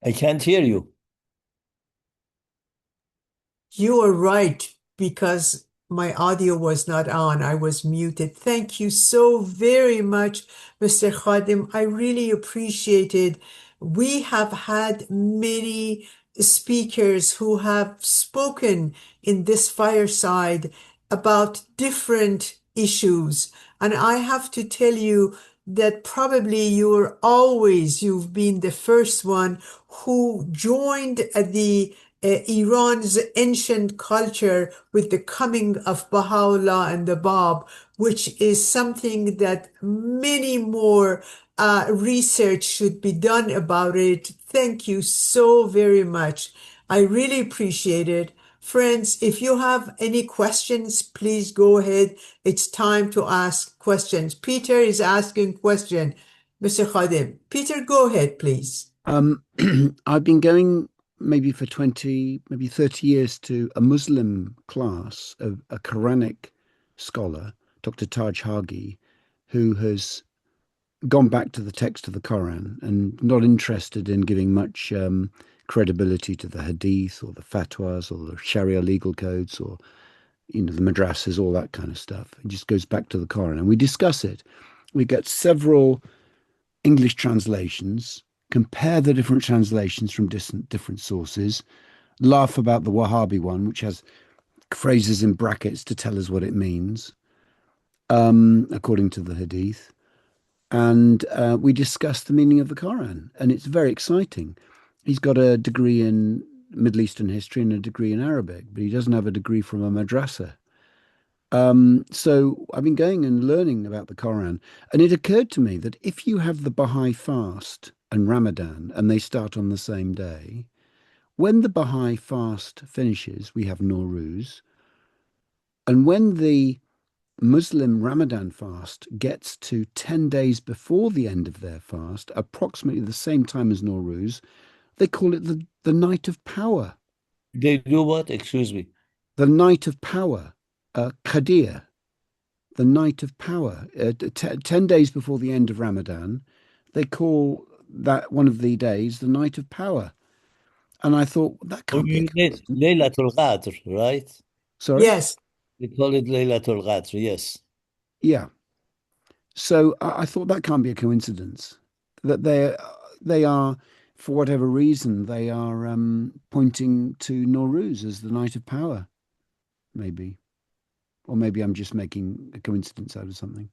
I can't hear you. You are right, because my audio was not on. I was muted. Thank you so very much, Mr. Khadim. I really appreciate it. We have had many speakers who have spoken in this fireside about different issues. And I have to tell you that probably you've been the first one who joined Iran's ancient culture with the coming of Baha'u'lláh and the Bab, which is something that many more research should be done about it. Thank you so very much. I really appreciate it. Friends, if you have any questions, please go ahead. It's time to ask questions. Peter is asking question. Mr. Khadim. Peter, go ahead, please. I've been going maybe for 20, maybe 30 years to a Muslim class of a Quranic scholar, Dr. Taj Hagi, who has gone back to the text of the Quran and not interested in giving much credibility to the hadith or the fatwas or the Sharia legal codes or, the madrasas, all that kind of stuff. It just goes back to the Quran and we discuss it. We get several English translations, compare the different translations from different sources, laugh about the Wahhabi one, which has phrases in brackets to tell us what it means, according to the hadith. And we discuss the meaning of the Quran, and it's very exciting. He's got a degree in Middle Eastern history and a degree in Arabic, but he doesn't have a degree from a madrasa. So I've been going and learning about the Quran, and it occurred to me that if you have the Baha'i fast and Ramadan, and they start on the same day, when the Baha'i fast finishes, we have Nowruz, and when the Muslim Ramadan fast gets to 10 days before the end of their fast, approximately the same time as Nowruz, they call it the night of power. They do what? Excuse me. The night of power, Qadir, the night of power. 10 days before the end of Ramadan, they call that one of the days the night of power. And I thought, that can't be a coincidence. Laylatul Qadr, right? Sorry? Yes. They call it Laylatul Qadr, yes. Yeah. So I thought that can't be a coincidence. That they are, for whatever reason, they are pointing to Nowruz as the night of power, maybe. Or maybe I'm just making a coincidence out of something.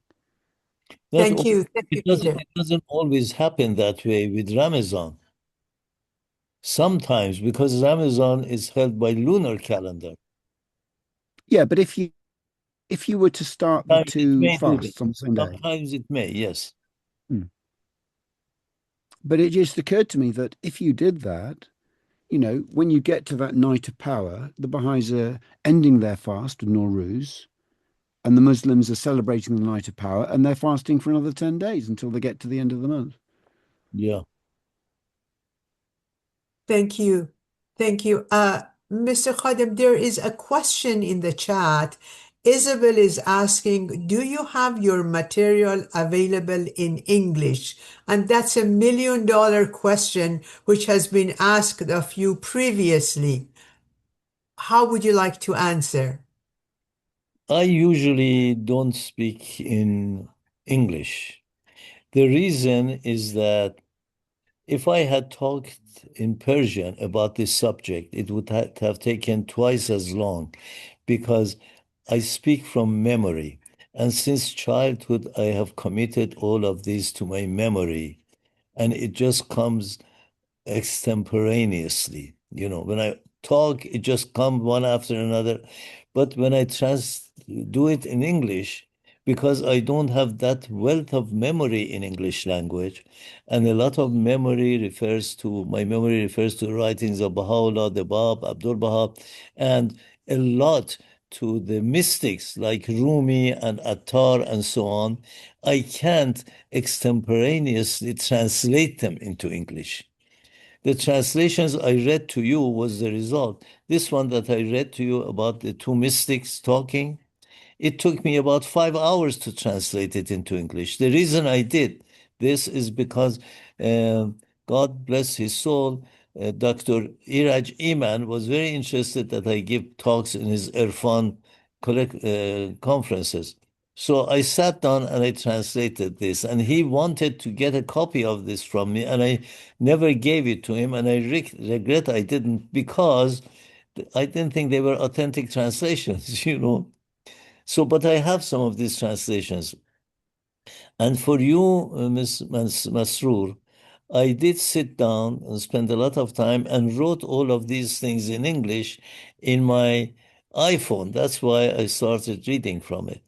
Thank you. Thank you, Peter. It doesn't always happen that way with Ramadan. Sometimes, because Ramadan is held by lunar calendar. Yeah, but if you were to start the Sometimes it may two do fasts that. on the same day. Sometimes it may, yes. But it just occurred to me that if you did that, when you get to that night of power, the Baha'is are ending their fast with Nowruz, and the Muslims are celebrating the night of power, and they're fasting for another 10 days until they get to the end of the month. Yeah. Thank you. Thank you. Mr. Khadim, there is a question in the chat. Isabel is asking, do you have your material available in English? And that's $1 million question, which has been asked of you previously. How would you like to answer? I usually don't speak in English. The reason is that if I had talked in Persian about this subject, it would have taken twice as long because I speak from memory. And since childhood, I have committed all of these to my memory, and it just comes extemporaneously. When I talk, it just comes one after another. But when I do it in English, because I don't have that wealth of memory in English language, and a lot of my memory refers to writings of Baha'u'lláh, the Bab, Abdul Baha, and a lot to the mystics like Rumi and Attar and so on. I can't extemporaneously translate them into English. The translations I read to you was the result. This one that I read to you about the two mystics talking, it took me about 5 hours to translate it into English. The reason I did this is because God bless his soul, Dr. Iraj Iman was very interested that I give talks in his irfan conferences. So I sat down and I translated this, and he wanted to get a copy of this from me, and I never gave it to him, and I regret I didn't, because I didn't think they were authentic translations, So, but I have some of these translations. And for you, Ms. Masroor, I did sit down and spend a lot of time and wrote all of these things in English in my iPhone. That's why I started reading from it.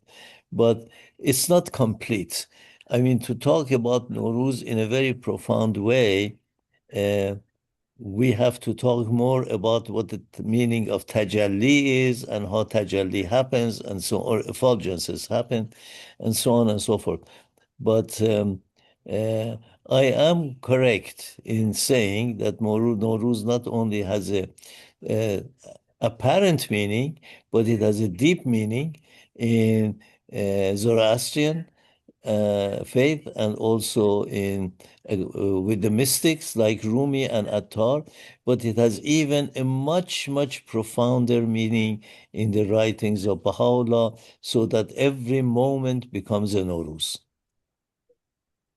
But it's not complete. I mean, to talk about Nowruz in a very profound way, we have to talk more about what the meaning of tajalli is and how tajalli happens, and so, or effulgences happen, and so on and so forth. But I am correct in saying that Nowruz not only has a apparent meaning, but it has a deep meaning in Zoroastrian faith, and also in with the mystics like Rumi and Attar, but it has even a much, much profounder meaning in the writings of Baha'u'lláh, so that every moment becomes a Nowruz.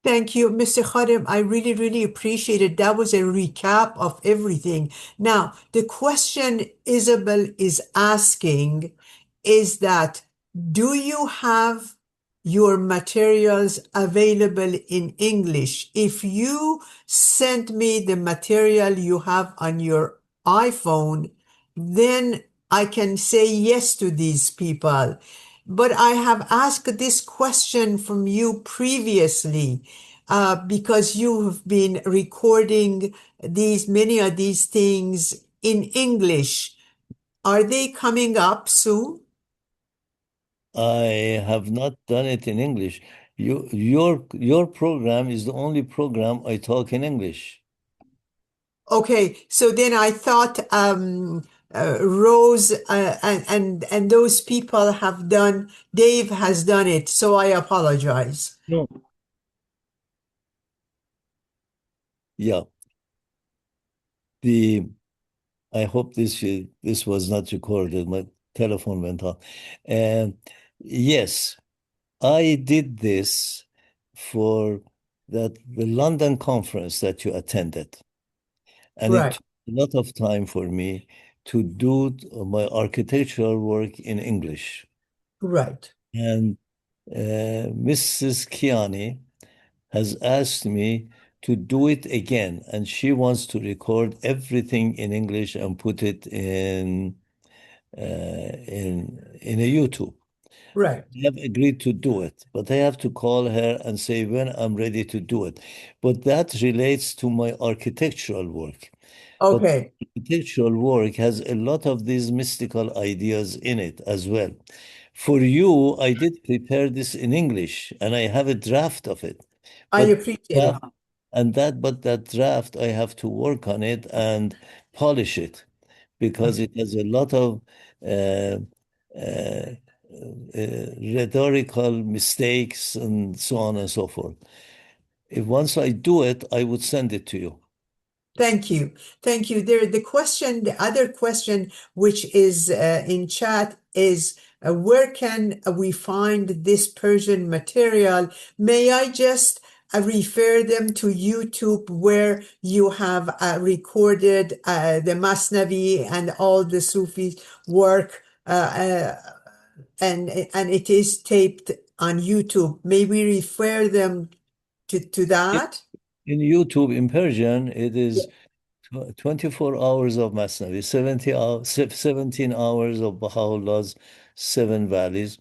Thank you, Mr. Khadem. I really, really appreciate it. That was a recap of everything. Now, the question Isabel is asking is that, do you have your materials available in English? If you send me the material you have on your iPhone, then I can say yes to these people. But I have asked this question from you previously, because you have been recording many of these things in English. Are they coming up soon? I have not done it in English. Your program is the only program I talk in English. Okay, so then I thought Rose and those people have done, Dave has done it, so I apologize. No. Yeah. I hope this was not recorded. My telephone went off. Yes, I did this for the London conference that you attended. And it Right, took a lot of time for me to do my architectural work in English. right. And Mrs. Kiani has asked me to do it again, and she wants to record everything in English and put it in a YouTube. Right. I have agreed to do it, but I have to call her and say when I'm ready to do it. But that relates to my architectural work. But Okay. architectural work has a lot of these mystical ideas in it as well. For you, I did prepare this in English, and I have a draft of it. I But appreciate it. that draft, I have to work on it and polish it, because it has a lot of uh, uh, rhetorical mistakes and so on and so forth. If once I do it, I would send it to you. Thank you. Thank you. The other question, which is in chat, is where can we find this Persian material? May I just refer them to YouTube, where you have recorded the Masnavi and all the Sufi work and it is taped on YouTube. May we refer them to that? In YouTube, in Persian, it is 24 hours of Masnavi, 17 hours of Baha'u'llah's 7 valleys.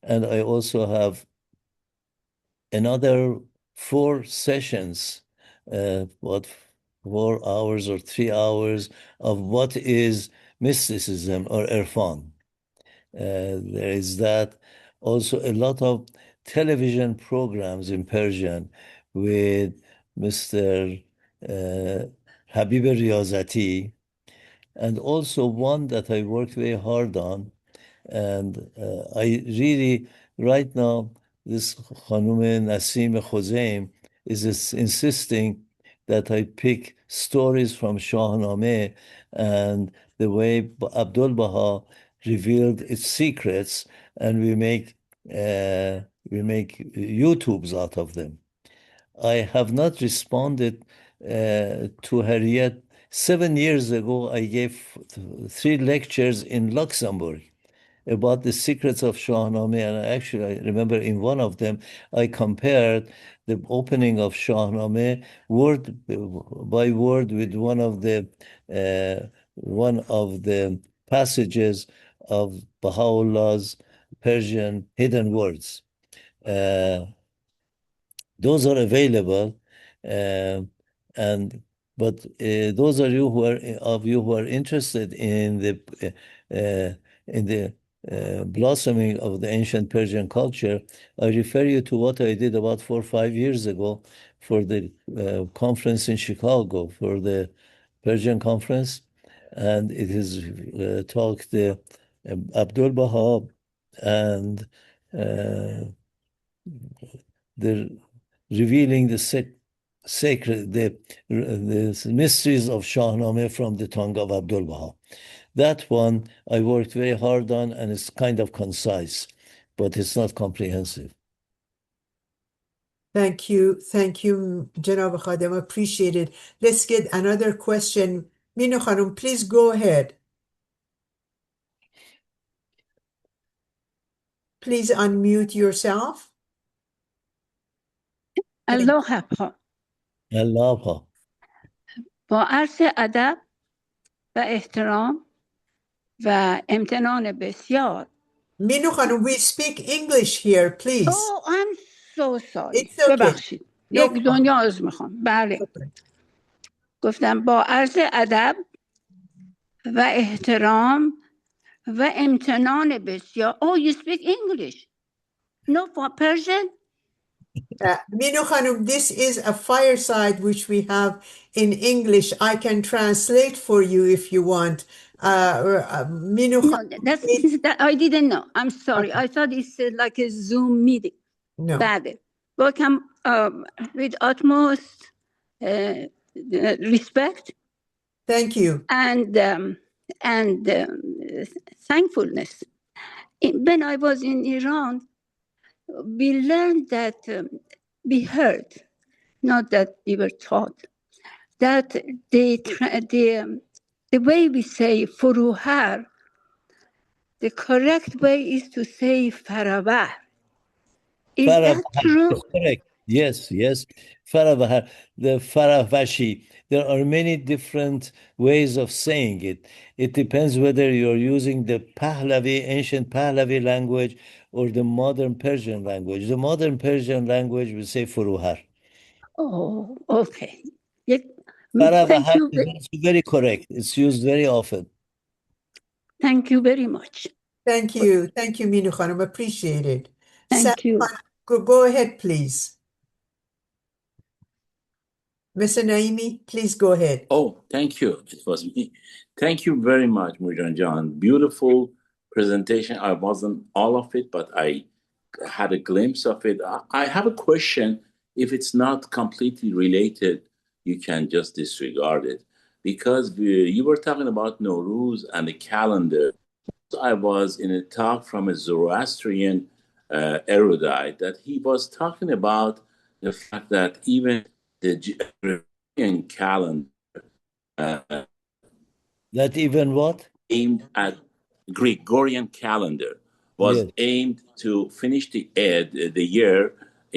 And I also have another 4 sessions, what 4 hours or 3 hours of what is mysticism or irfan. There is that. Also a lot of television programs in Persian with Mr. Habib Riyazati, and also one that I worked very hard on. And I really, right now, this Khanum Nasim Khozaim is insisting that I pick stories from Shahnameh and the way Abdul Baha revealed its secrets, and we make YouTubes out of them. I have not responded to her yet. 7 years ago, I gave 3 lectures in Luxembourg about the secrets of Shahnameh, and I remember in one of them, I compared the opening of Shahnameh word by word with one of the passages of Baha'u'llah's Persian hidden words. Those are available, but those of you who are interested in the blossoming of the ancient Persian culture, I refer you to what I did about 4 or 5 years ago for the conference in Chicago, for the Persian conference, and it is talked Abdul Baha and the revealing the sacred, the mysteries of Shahnameh from the tongue of Abdul Baha. That one I worked very hard on, and it's kind of concise, but it's not comprehensive. Thank you, Janab Khadem. Appreciate it. Let's get another question. Minu Khanum, please go ahead. Please unmute yourself. الله حقا Allah. با عرض ادب و احترام و امتنان بسیار. Minu Khanum, we speak English here, please. Oh, I'm so sorry. It's okay. ببخشید. No یک problem. دنیا عرض میخوام. بله. گفتم با عرض ادب و احترام و امتنان بسیار. Oh, you speak English? No, for Persian? Minu Khanum, this is a fireside which we have in English. I can translate for you if you want. Minu No, Khanum, that I didn't know. I'm sorry. Okay. I thought it's like a Zoom meeting. No. بله. Welcome with utmost respect Thank you. and thankfulness. When I was in Iran, we learned that we heard, not that we were taught, that the way we say furuhar, the correct way is to say farawah. Is that true? Correct. Yes. Faravahar, the Faravashi. There are many different ways of saying it. It depends whether you're using the Pahlavi, ancient Pahlavi language, or the modern Persian language. The modern Persian language will say Furuhar. Oh, okay. Thank Faravahar you. is also very correct. It's used very often. Thank you very much. Thank you. Thank you, Minu Khanum. Appreciate it. Thank you. Go ahead, please. Mr. Naimi, please go ahead. Oh, thank you. It was me. Thank you very much, Mozhan John. Beautiful presentation. I wasn't all of it, but I had a glimpse of it. I have a question. If it's not completely related, you can just disregard it. Because you were talking about Nowruz and the calendar. I was in a talk from a Zoroastrian erudite that he was talking about the fact that even the Gregorian calendar That even what? aimed at Gregorian calendar was Yes. aimed to finish the year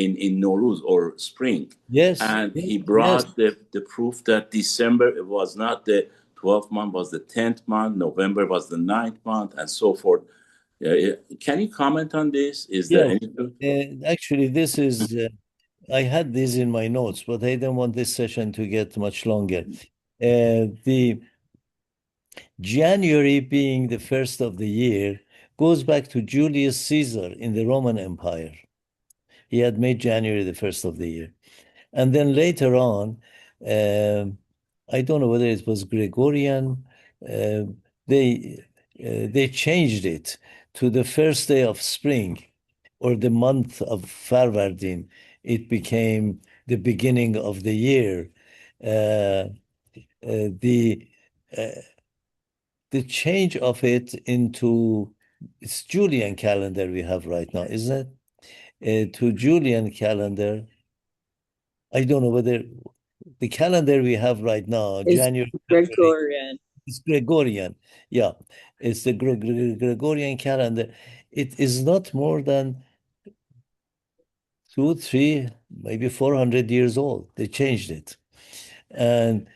in Nowruz or spring. Yes. And Yes. he brought the proof that December was not the 12th month, was the 10th month, November was the 9th month, and so forth. Can you comment on this? Is there Yes. any? Actually, this is, I had this in my notes, but I don't want this session to get much longer. The January being the first of the year goes back to Julius Caesar in the Roman Empire. He had made January the first of the year. And then later on, I don't know whether it was Gregorian, they changed it to the first day of spring or the month of Farvardin. It became the beginning of the year. The change of it into, it's Julian calendar we have right now, isn't it? To Julian calendar, I don't know whether the calendar we have right now, January, Gregorian. it's Gregorian. Yeah, it's the Gregorian calendar. It is not more than 200, 300, maybe 400 years old. They changed it. And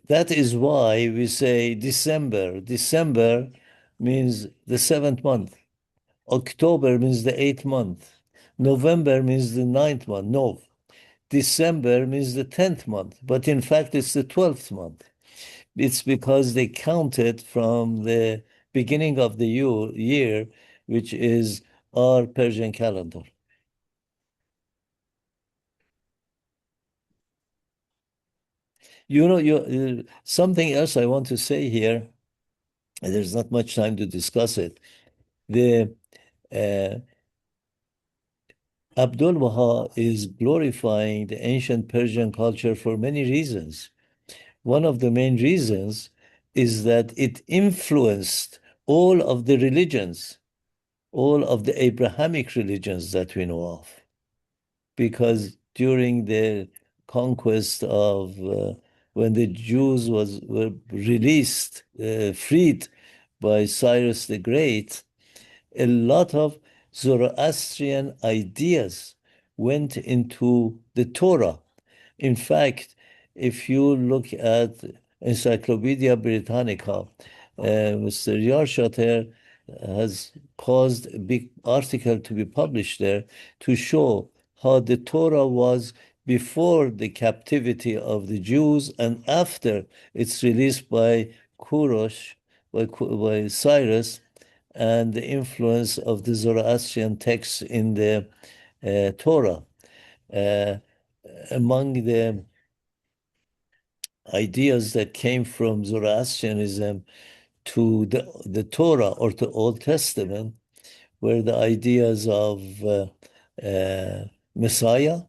that is why we say December. December means the 7th month. October means the 8th month. November means the 9th month. No, December means the 10th month, but in fact it's the 12th month. It's because they counted from the beginning of the year, which is our Persian calendar. You know, something else I want to say here, and there's not much time to discuss it. The Abdul Baha is glorifying the ancient Persian culture for many reasons. One of the main reasons is that it influenced all of the religions, all of the Abrahamic religions that we know of. Because during the conquest of, when the Jews were released, freed by Cyrus the Great, a lot of Zoroastrian ideas went into the Torah. In fact, if you look at Encyclopedia Britannica, Mr. Yarshater has caused a big article to be published there to show how the Torah was before the captivity of the Jews and after its release by Kurosh, by Cyrus, and the influence of the Zoroastrian texts in the Torah. Among the ideas that came from Zoroastrianism to the Torah or to Old Testament were the ideas of Messiah,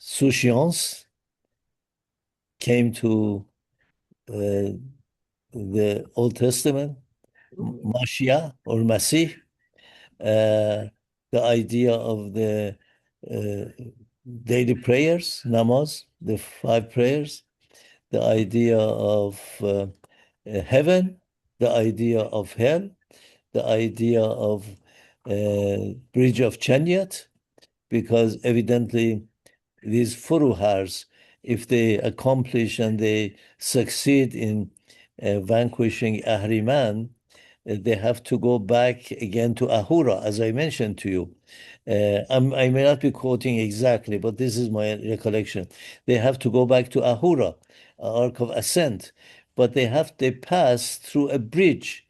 Souchiance, came to the Old Testament, Mashiach or Masih, the idea of the daily prayers, namaz, the 5 prayers, the idea of heaven, the idea of hell, the idea of bridge of Chaniot, because evidently these furuhars, if they accomplish and they succeed in vanquishing Ahriman, they have to go back again to Ahura, as I mentioned to you. I may not be quoting exactly, but this is my recollection. They have to go back to Ahura, Ark of Ascent, but they pass through a bridge,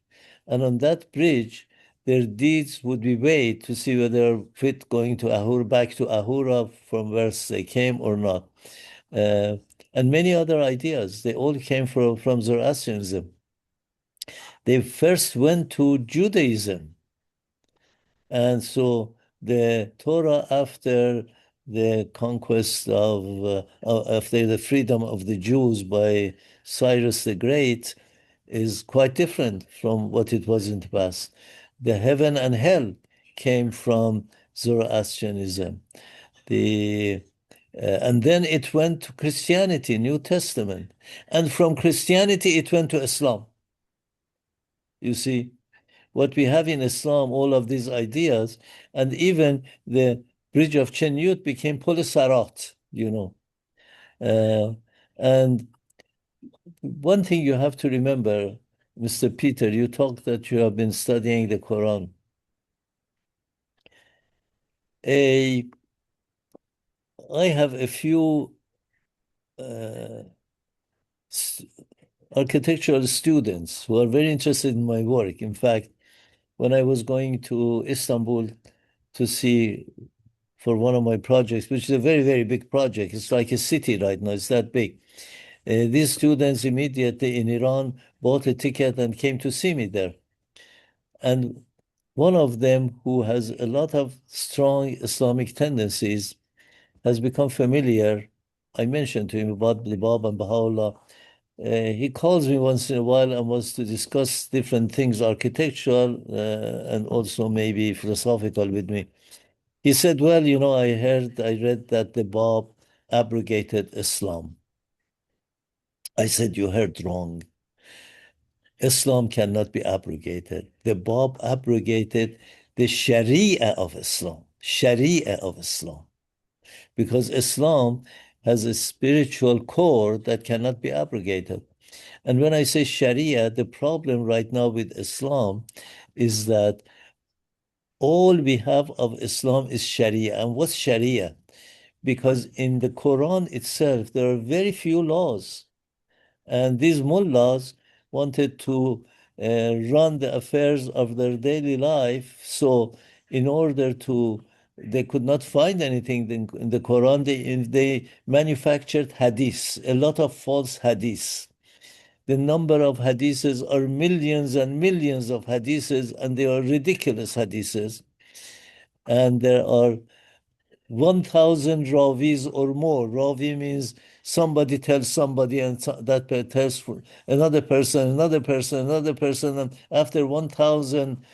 and on that bridge, their deeds would be weighed to see whether they're fit going to Ahura, back to Ahura from where they came or not. And many other ideas, they all came from Zoroastrianism. They first went to Judaism. And so the Torah, after the conquest after the freedom of the Jews by Cyrus the Great, is quite different from what it was in the past. The heaven and hell came from Zoroastrianism. And then it went to Christianity, New Testament. And from Christianity, it went to Islam. You see, what we have in Islam, all of these ideas, and even the bridge of Chenyut became Polisarat, you know. And one thing you have to remember, Mr. Peter, you talked that you have been studying the Quran. I have a few architectural students who are very interested in my work. In fact, when I was going to Istanbul to see for one of my projects, which is a very, very big project, it's like a city right now, it's that big. These students immediately in Iran bought a ticket and came to see me there. And one of them, who has a lot of strong Islamic tendencies, has become familiar. I mentioned to him about the Bab and Bahá'u'lláh. He calls me once in a while and wants to discuss different things, architectural and also maybe philosophical with me. He said, well, you know, I read that the Bab abrogated Islam. I said, you heard wrong. Islam cannot be abrogated. The Bab abrogated the Sharia of Islam, Sharia of Islam, because Islam has a spiritual core that cannot be abrogated. And when I say Sharia, the problem right now with Islam is that all we have of Islam is Sharia. And what's Sharia? Because in the Quran itself, there are very few laws. And these mullahs wanted to run the affairs of their daily life. So in order to, they could not find anything in the Quran, they manufactured hadiths, a lot of false hadiths. The number of hadiths are millions and millions of hadiths, and they are ridiculous hadiths. And there are 1,000 ravis or more. Ravi means somebody tells somebody, and that tells another person, another person, another person. And after 1,000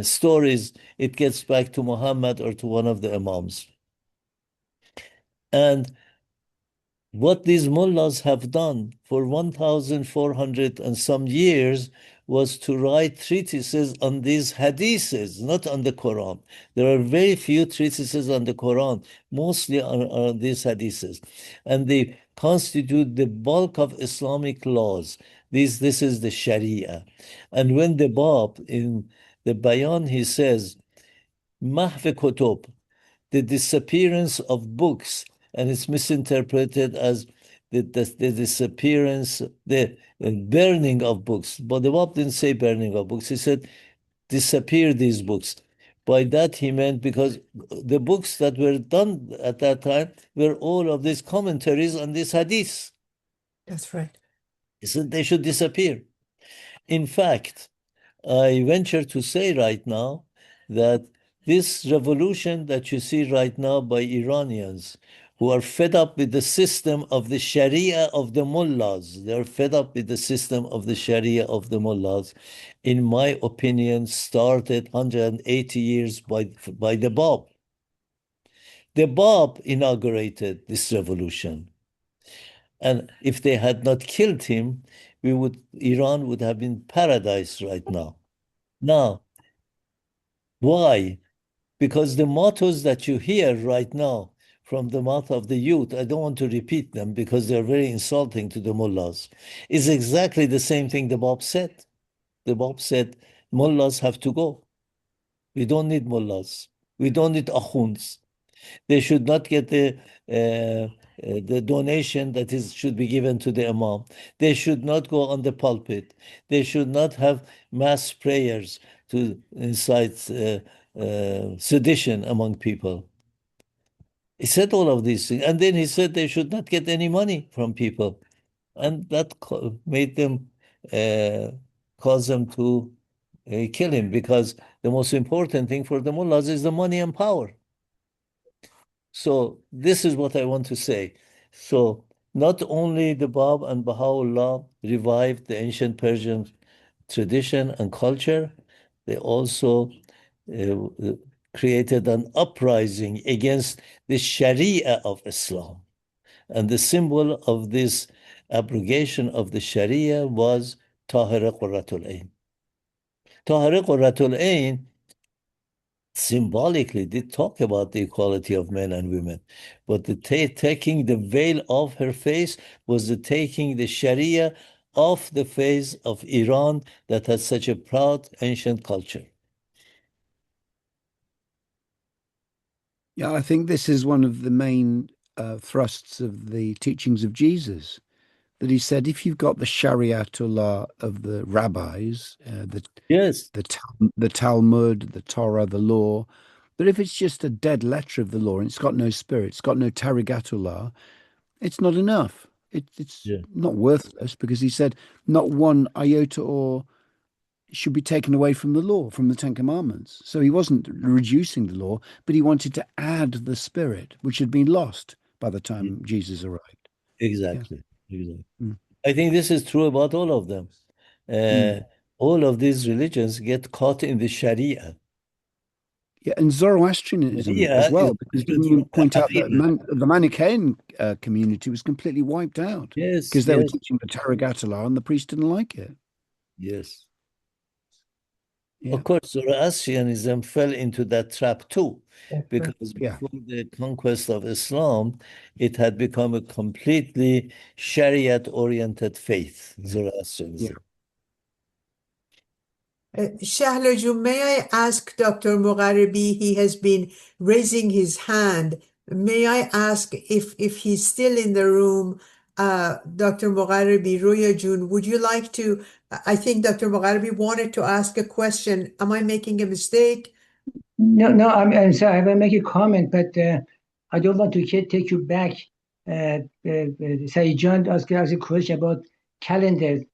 stories, it gets back to Muhammad or to one of the imams. And what these mullahs have done for 1,400 and some years was to write treatises on these hadiths, not on the Quran. There are very few treatises on the Quran, mostly on these hadiths. And they constitute the bulk of Islamic laws. This is the Sharia. And when the Bab, in the Bayan, he says, Mahv Kutub, the disappearance of books, and it's misinterpreted as the disappearance, the burning of books. But the Bab didn't say burning of books. He said, disappear these books. By that he meant because the books that were done at that time were all of these commentaries on these hadiths. That's right. He said they should disappear. In fact, I venture to say right now that this revolution that you see right now by Iranians, who are fed up with the system of the Sharia of the mullahs, they're fed up with the system of the Sharia of the mullahs, in my opinion, started 180 years by the Bab. The Bab inaugurated this revolution. And if they had not killed him, Iran would have been paradise right now. Now, why? Because the mottos that you hear right now from the mouth of the youth, I don't want to repeat them because they're very insulting to the mullahs, is exactly the same thing the Bab said. The Bab said, mullahs have to go. We don't need mullahs. We don't need akhunds. They should not get the donation that should be given to the imam. They should not go on the pulpit. They should not have mass prayers to incite sedition among people. He said all of these things. And then he said they should not get any money from people. And that made them, cause them to kill him, because the most important thing for the mullahs is the money and power. So this is what I want to say. So not only the Bab and Baha'u'lláh revived the ancient Persian tradition and culture, they also created an uprising against the Sharia of Islam. And the symbol of this abrogation of the Sharia was Tahira Qurratul Ain. Tahrir Qurratul Ain symbolically did talk about the equality of men and women, but the taking the veil off her face was the taking the Sharia off the face of Iran that has such a proud ancient culture. Yeah, I think this is one of the main thrusts of the teachings of Jesus, that he said, if you've got the Shariatullah of the rabbis, Yes. the Talmud, the Torah, the law, but if it's just a dead letter of the law and it's got no spirit, it's got no Tarigatullah, it's not enough. It's not worthless, because he said not one iota or should be taken away from the law, from the Ten Commandments. So he wasn't reducing the law, but he wanted to add the spirit, which had been lost by the time Jesus arrived. Exactly. Exactly. Mm. I think this is true about all of them. All of these religions get caught in the Sharia. Yeah, and Zoroastrianism as well, because didn't you point out that the Manichaean community was completely wiped out? Yes, because they were teaching the Taragatala and the priest didn't like it. Yes. Yeah. Of course, Zoroastrianism fell into that trap too, because before the conquest of Islam, it had become a completely Shariat-oriented faith, Zoroastrianism. Shahlaju, may I ask Dr. Mugharibi, he has been raising his hand. May I ask if he's still in the room, Dr. Mugharibi, Ruya Jun, would you like to, I think Dr. Mugharibi wanted to ask a question. Am I making a mistake? No, I'm sorry. I will make a comment, but I don't want to take you back. Say John asked a question about calendar.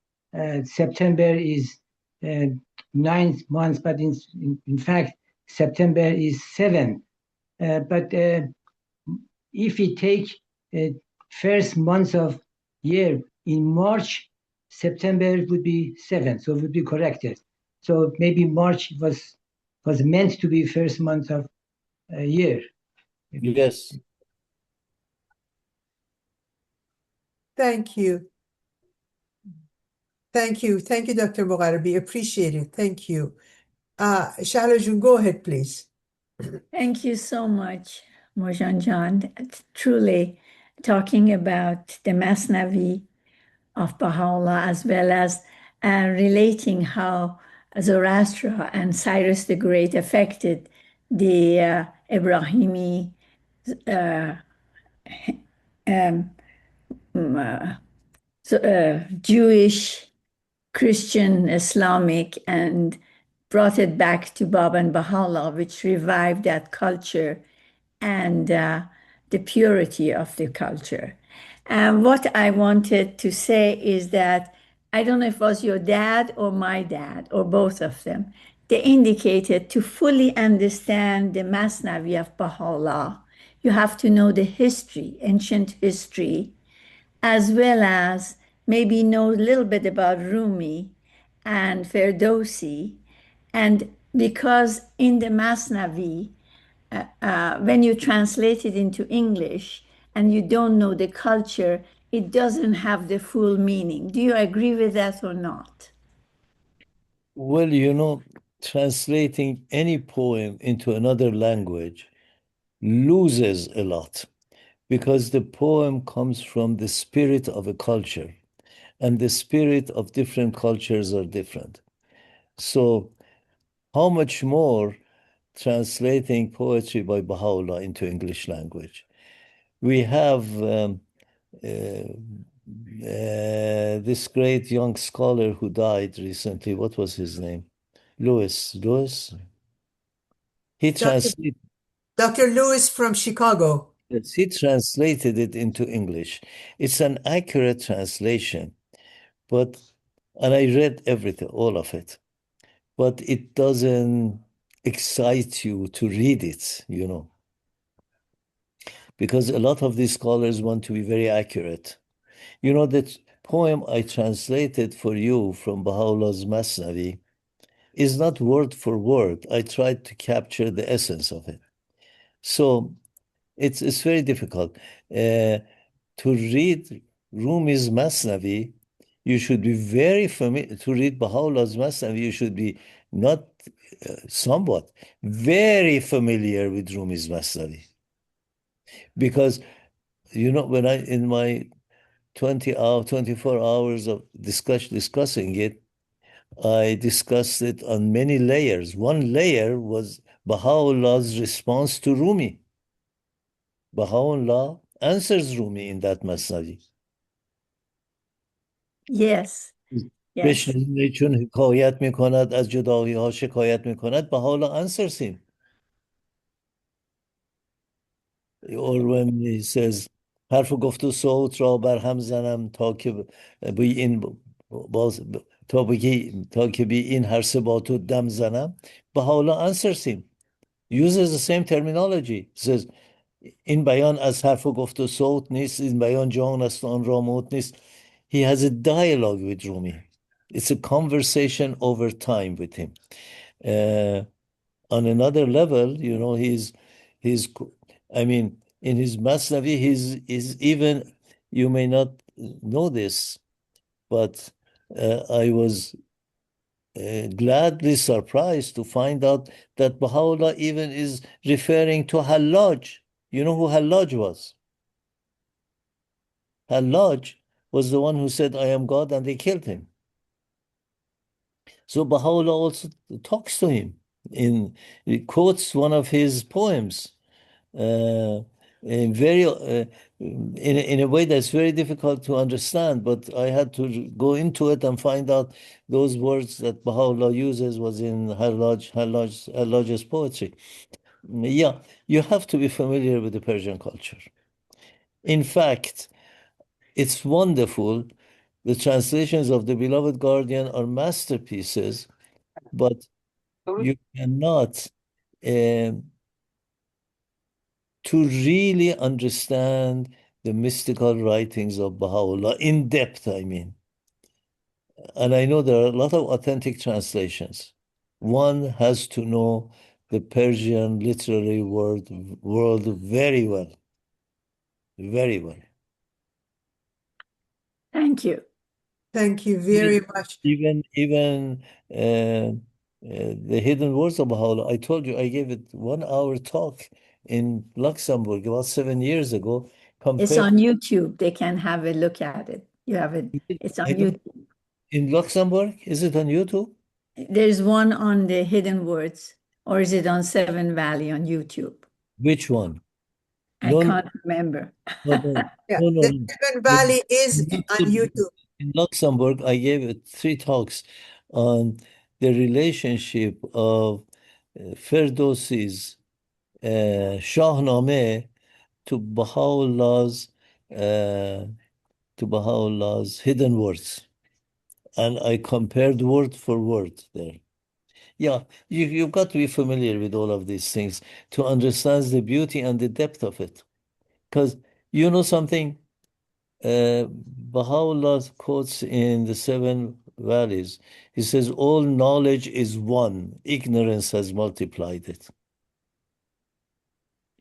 September is 9 months, but in fact, September is 7. But if we take first month of year in March, September would be 7, so it would be corrected. So maybe March was meant to be first month of year. Yes. Thank you. Thank you. Thank you, Dr. Mugharibi. Appreciate it. Thank you. Shahlajun, go ahead, please. Thank you so much, Mozhan Jan. Truly talking about the Masnavi of Baha'u'lláh, as well as relating how Zoroaster and Cyrus the Great affected the Ibrahimi Jewish, Christian, Islamic, and brought it back to Bab and Baha'u'lláh, which revived that culture and the purity of the culture. And what I wanted to say is that I don't know if it was your dad or my dad or both of them. They indicated to fully understand the Masnavi of Baha'u'lláh, you have to know the history, ancient history, as well as maybe know a little bit about Rumi and Ferdowsi. And because in the Masnavi, when you translate it into English and you don't know the culture, it doesn't have the full meaning. Do you agree with that or not? Well, you know, translating any poem into another language loses a lot, because the poem comes from the spirit of a culture, and the spirit of different cultures are different. So how much more translating poetry by Baha'u'lláh into English language? We have this great young scholar who died recently. What was his name? Lewis. He translated. Dr. Lewis from Chicago. Yes, he translated it into English. It's an accurate translation, and I read everything, all of it, but it doesn't excite you to read it, you know, because a lot of these scholars want to be very accurate. You know, that poem I translated for you from Baha'u'llah's Masnavi is not word for word. I tried to capture the essence of it. So it's very difficult. To read Rumi's Masnavi you should be very familiar to read Baha'u'llah's Masnavi. You should be not somewhat very familiar with Rumi's Masnavi, because when I in my 24 hours of discussing it, I discussed it on many layers. One layer was Baha'u'llah's response to Rumi. Baha'u'lláh answers Rumi in that Masnavi. Yes. Yes. بشنویم چون حکایت میکند از جدایی ها شکایت میکند Baha'u'lláh answers him. Or when he says حرف و گفت و صوت را بر هم زنم تا که بی این تا که بی این هر سه با تو دم زنم, Baha'u'lláh answers him, uses the same terminology. Says این بیان از حرف و گفت و صوت نیست, این بیان جان است آن را موت نیست. He has a dialogue with Rumi. It's a conversation over time with him. On another level, he's I mean, in his Masnavi, he's even, you may not know this, but I was gladly surprised to find out that Baha'u'lláh even is referring to Hallaj. You know who Hallaj was? Hallaj was the one who said, I am God, and they killed him. So Baha'u'lláh also talks to him. He quotes one of his poems in a way that's very difficult to understand, but I had to go into it and find out those words that Baha'u'lláh uses was in Hallaj's poetry. Yeah, you have to be familiar with the Persian culture. In fact, it's wonderful. The translations of the Beloved Guardian are masterpieces, but you cannot, to really understand the mystical writings of Baha'u'lláh in depth, I mean. And I know there are a lot of authentic translations. One has to know the Persian literary world very well. Very well. Thank you. Thank you very much. Even the hidden words of Baha'u'lláh. I told you I gave it 1 hour talk in Luxembourg about 7 years ago. It's on YouTube. They can have a look at it. You have it. It's on YouTube. In Luxembourg? Is it on YouTube? There's one on the hidden words, or is it on Seven Valley on YouTube? Which one? I can't remember. Yeah, the Seven Valley is on YouTube. In Luxembourg, I gave it 3 talks on the relationship of Ferdowsi's Shahnameh to Baha'u'llah's hidden words, and I compared word for word there. Yeah, you've got to be familiar with all of these things to understand the beauty and the depth of it. Because you know something, Baha'u'lláh quotes in the 7 Valleys, he says, all knowledge is one, ignorance has multiplied it.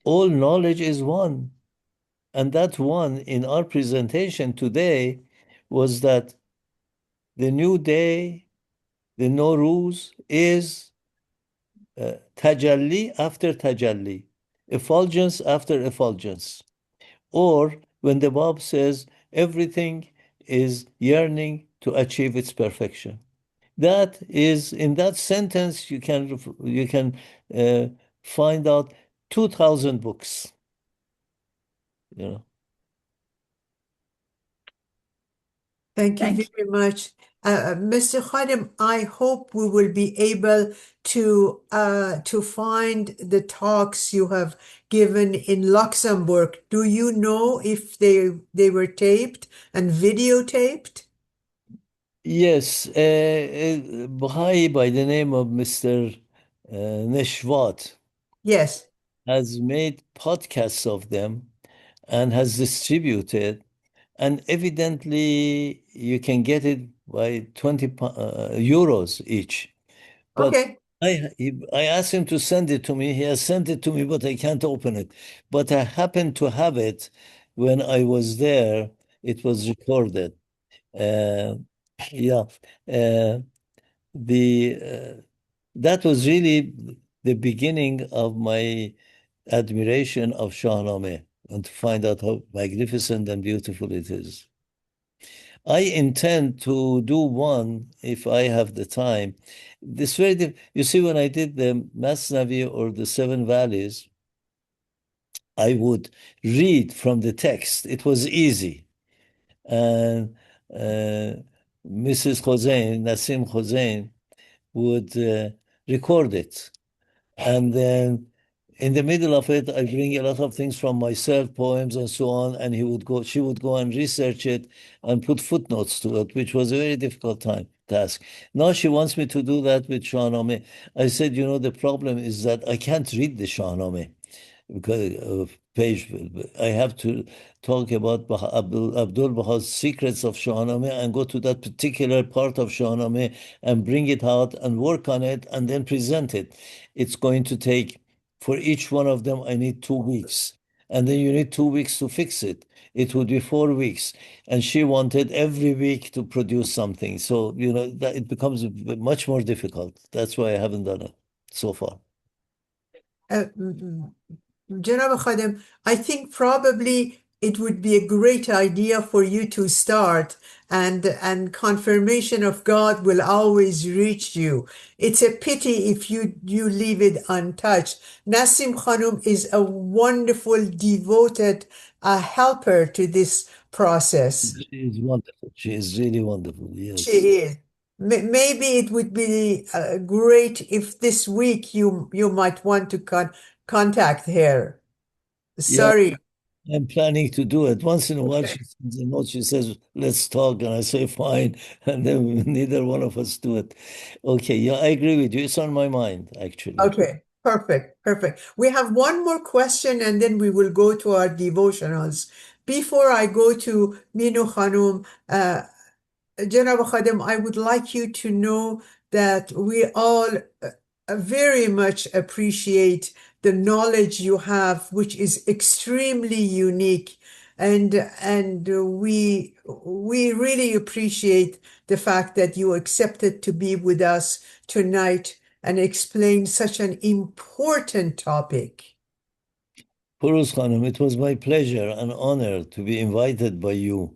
All knowledge is one. And that one in our presentation today was that the new day, the Naw Rúz, is tajalli after tajalli, effulgence after effulgence. Or when the Bab says everything is yearning to achieve its perfection. That is, in that sentence, you can find out 2,000 books. Thank you very much. Mr. Khadem, I hope we will be able to find the talks you have given in Luxembourg. Do you know if they were taped and videotaped? Yes, a Baha'i by the name of Mr. Neshvat. Yes. Has made podcasts of them and has distributed, and evidently you can get it by 20 euros each. But okay. I asked him to send it to me. He has sent it to me, but I can't open it. But I happened to have it when I was there. It was recorded. Yeah. That was really the beginning of my admiration of Shahnameh and to find out how magnificent and beautiful it is. I intend to do one if I have the time. You see, when I did the Masnavi or the Seven Valleys, I would read from the text. It was easy. And Mrs. Hossein, Nasim Hossein, would record it. And then in the middle of it, I bring a lot of things from myself, poems and so on, and she would go and research it and put footnotes to it, which was a very difficult task. Now she wants me to do that with Shahnameh. I said, the problem is that I can't read the Shahnameh because of page. I have to talk about Abdul Baha's secrets of Shahnameh and go to that particular part of Shahnameh and bring it out and work on it and then present it. It's going to take, for each one of them, I need 2 weeks. And then you need 2 weeks to fix it. It would be 4 weeks. And she wanted every week to produce something. So, that it becomes much more difficult. That's why I haven't done it so far. Janab Khadem, I think probably it would be a great idea for you to start, and confirmation of God will always reach you. It's a pity if you leave it untouched. Nasim Khanum is a wonderful, devoted helper to this process. She is wonderful. She is really wonderful. Yes. She is. Maybe it would be great if this week you might want to contact her. Sorry. Yeah, I'm planning to do it. Once in a while, she sends a note. She says, "Let's talk," and I say, "Fine," and then neither one of us do it. Okay, yeah, I agree with you. It's on my mind, actually. Okay, perfect. We have one more question, and then we will go to our devotionals. Before I go to Minu Khanum, Janab Khadem, I would like you to know that we all very much appreciate the knowledge you have, which is extremely unique. And we really appreciate the fact that you accepted to be with us tonight and explain such an important topic. Puruz Khanum, it was my pleasure and honor to be invited by you.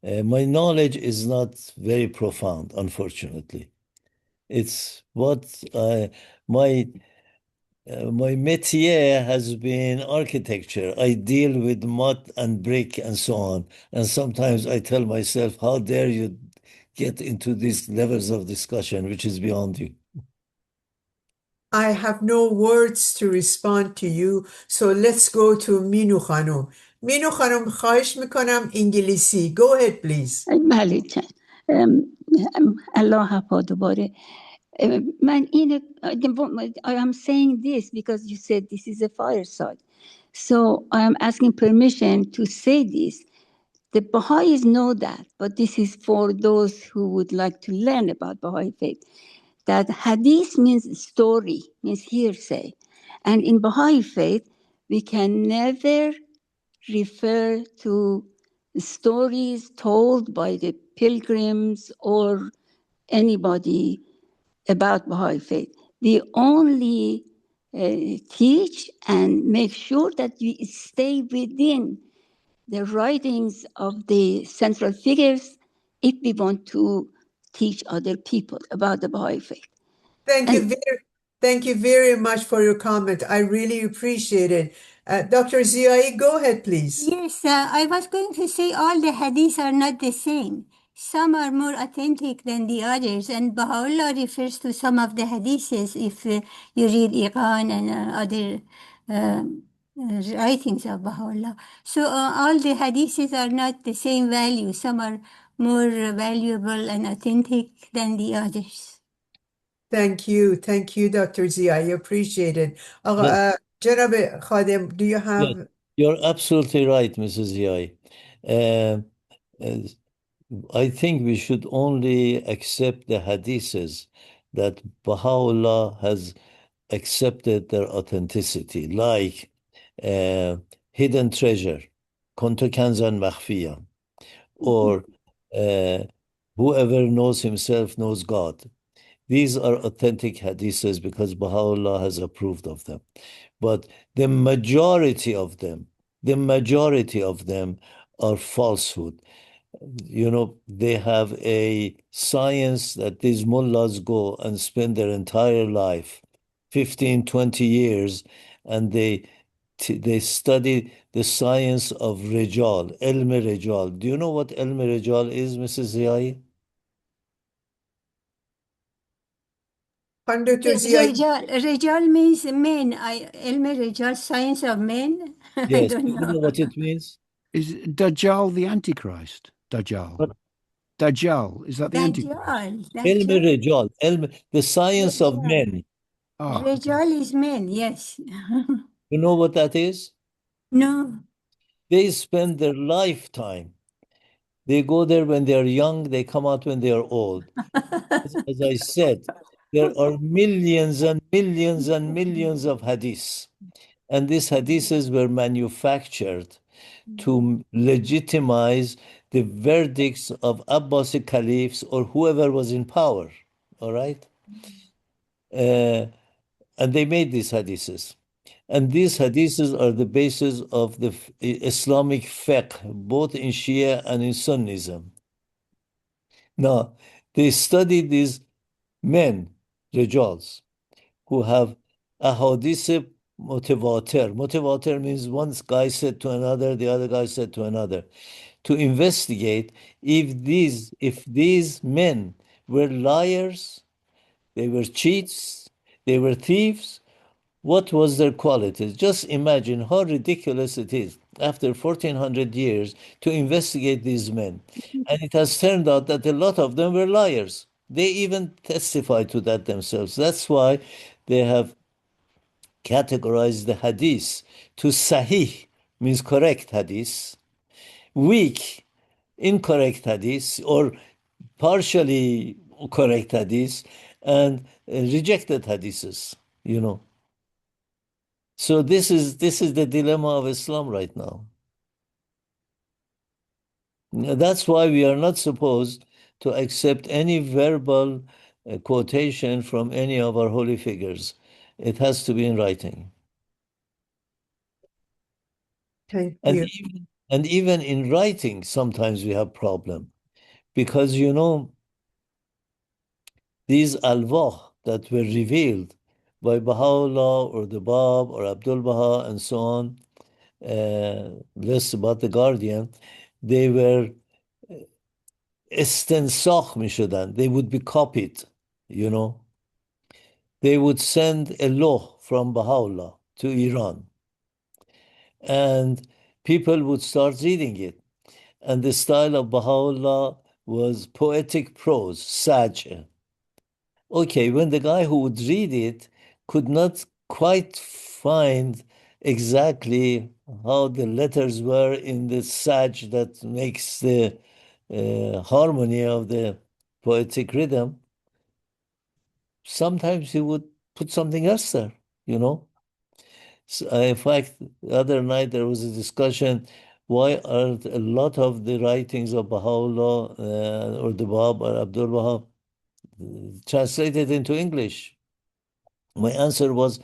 My knowledge is not very profound, unfortunately. It's what my métier has been architecture. I deal with mud and brick and so on. And sometimes I tell myself, how dare you get into these levels of discussion, which is beyond you. I have no words to respond to you, so let's go to Minu Khanum. Minu Khanum, خواهش میکنم انگلیسی. Go ahead, please. بله چند الله حفا دوباره من I am saying this because you said this is a fireside. So I am asking permission to say this. The Baha'is know that, but this is for those who would like to learn about Baha'i faith. That hadith means story, means hearsay. And in Baha'i faith, we can never refer to stories told by the pilgrims or anybody about Baha'i faith. We only teach and make sure that we stay within the writings of the central figures if we want to teach other people about the Baha'i faith. Thank you very much for your comment. I really appreciate it. Dr. Ziai, go ahead, please. Yes, I was going to say all the hadiths are not the same. Some are more authentic than the others, and Baha'u'lláh refers to some of the hadiths if you read Iran and other writings of Baha'u'lláh. So all the hadiths are not the same value. Some are more valuable and authentic than the others. Thank you, Dr. Zia. I appreciate it. Janab Khadem, do you have? Yes, you're absolutely right, Mrs. Ziyai. I think we should only accept the hadiths that Baha'u'lláh has accepted their authenticity, like hidden treasure, Kuntu Kanzan Makhfiya, or Whoever knows himself knows God. These are authentic hadiths because Baha'u'lláh has approved of them. But the majority of them are falsehood. You know, they have a science that these mullahs go and spend their entire life, 15, 20 years, and they study the science of Rijal, Ilm Rijal. Do you know what Ilm Rijal is, Mrs. Ziyai? Conductor Zia, Rejal means men. Ilm Rejal, science of men. I Yes. don't Do you know know. what it means? Is Dajjal the Antichrist? Dajjal. What? Dajjal, is that the Antichrist? Ilm Dajjal. Rijal, the science of Rejal. men. Ah, Rejal is men, yes. You know what that is? No. They spend their lifetime. They go there when they're young, they come out when they are old. As I said, there are millions and millions and millions of hadiths. And these hadiths were manufactured to legitimize the verdicts of Abbasid caliphs or whoever was in power. All right? And they made these hadiths. And these hadiths are the basis of the Islamic fiqh, both in Shia and in Sunnism. Now, they study these men, Rijals, who have ahadith mutawatir. Mutawatir means one guy said to another, the other guy said to another, to investigate if these men were liars, they were cheats, they were thieves, what was their qualities? Just imagine how ridiculous it is after 1400 years to investigate these men. And it has turned out that a lot of them were liars. They even testify to that themselves. That's why they have categorized the hadith to sahih, means correct hadith, weak, incorrect hadith, or partially correct hadith, and rejected hadiths, you know. So this is the dilemma of Islam right now. That's why we are not supposed to accept any verbal quotation from any of our holy figures. It has to be in writing. thank And you. even in writing, sometimes we have problem. Because, you know, these alwah that were revealed by Baha'u'lláh or the Bab or Abdul Baha and so on, less about the Guardian, they were استنساخ می شدن. They would be copied, you know. They would send a law from Baha'u'lláh to Iran. And people would start reading it. And the style of Baha'u'lláh was poetic prose, saj. Okay, when the guy who would read it could not quite find exactly how the letters were in the saj that makes the harmony of the poetic rhythm, sometimes he would put something else there, you know. So, in fact, the other night there was a discussion, why are a lot of the writings of Baha'u'lláh or the Bab or Abdul Baha translated into English? My answer was,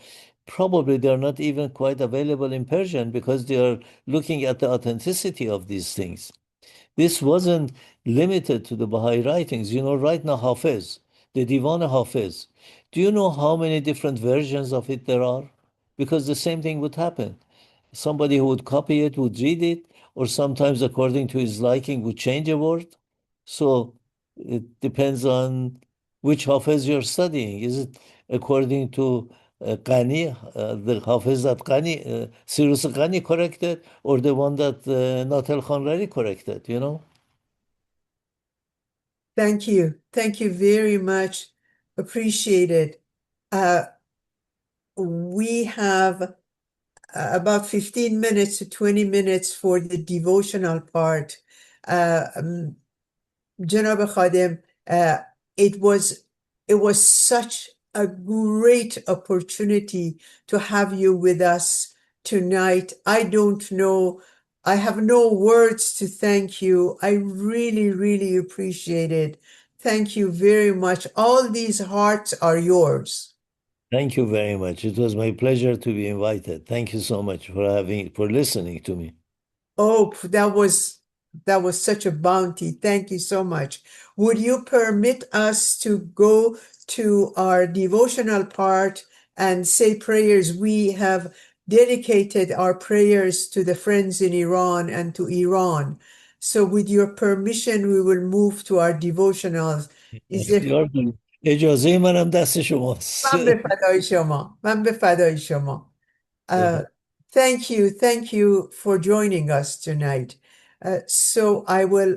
probably they are not even quite available in Persian because they are looking at the authenticity of these things. This wasn't limited to the Baha'i writings. You know, right now, Hafiz, the Divan Hafiz, do you know how many different versions of it there are? Because the same thing would happen. Somebody who would copy it would read it, or sometimes, according to his liking, would change a word. So it depends on which Hafiz you're studying. Is it according to Qani, the Hafiz that Qani, Sirus Qani corrected, or the one that Natal Khanlari corrected, you know? Thank you. Thank you very much. Appreciate it. We have about 15 minutes to 20 minutes for the devotional part. Janab Khadem, it was such a great opportunity to have you with us tonight. I don't know I have no words to thank you. I really, really appreciate it. Thank you very much. All these hearts are yours. Thank you very much. It was my pleasure to be invited. Thank you so much for listening to me. Oh, that was such a bounty. Thank you so much. Would you permit us to go to our devotional part and say prayers? We have dedicated our prayers to the friends in Iran and to Iran. So with your permission, we will move to our devotionals. Is there... اختیار دارید. اجازه منم دست شماست. من به فدای شما. من به فدای شما. Thank you for joining us tonight. So I will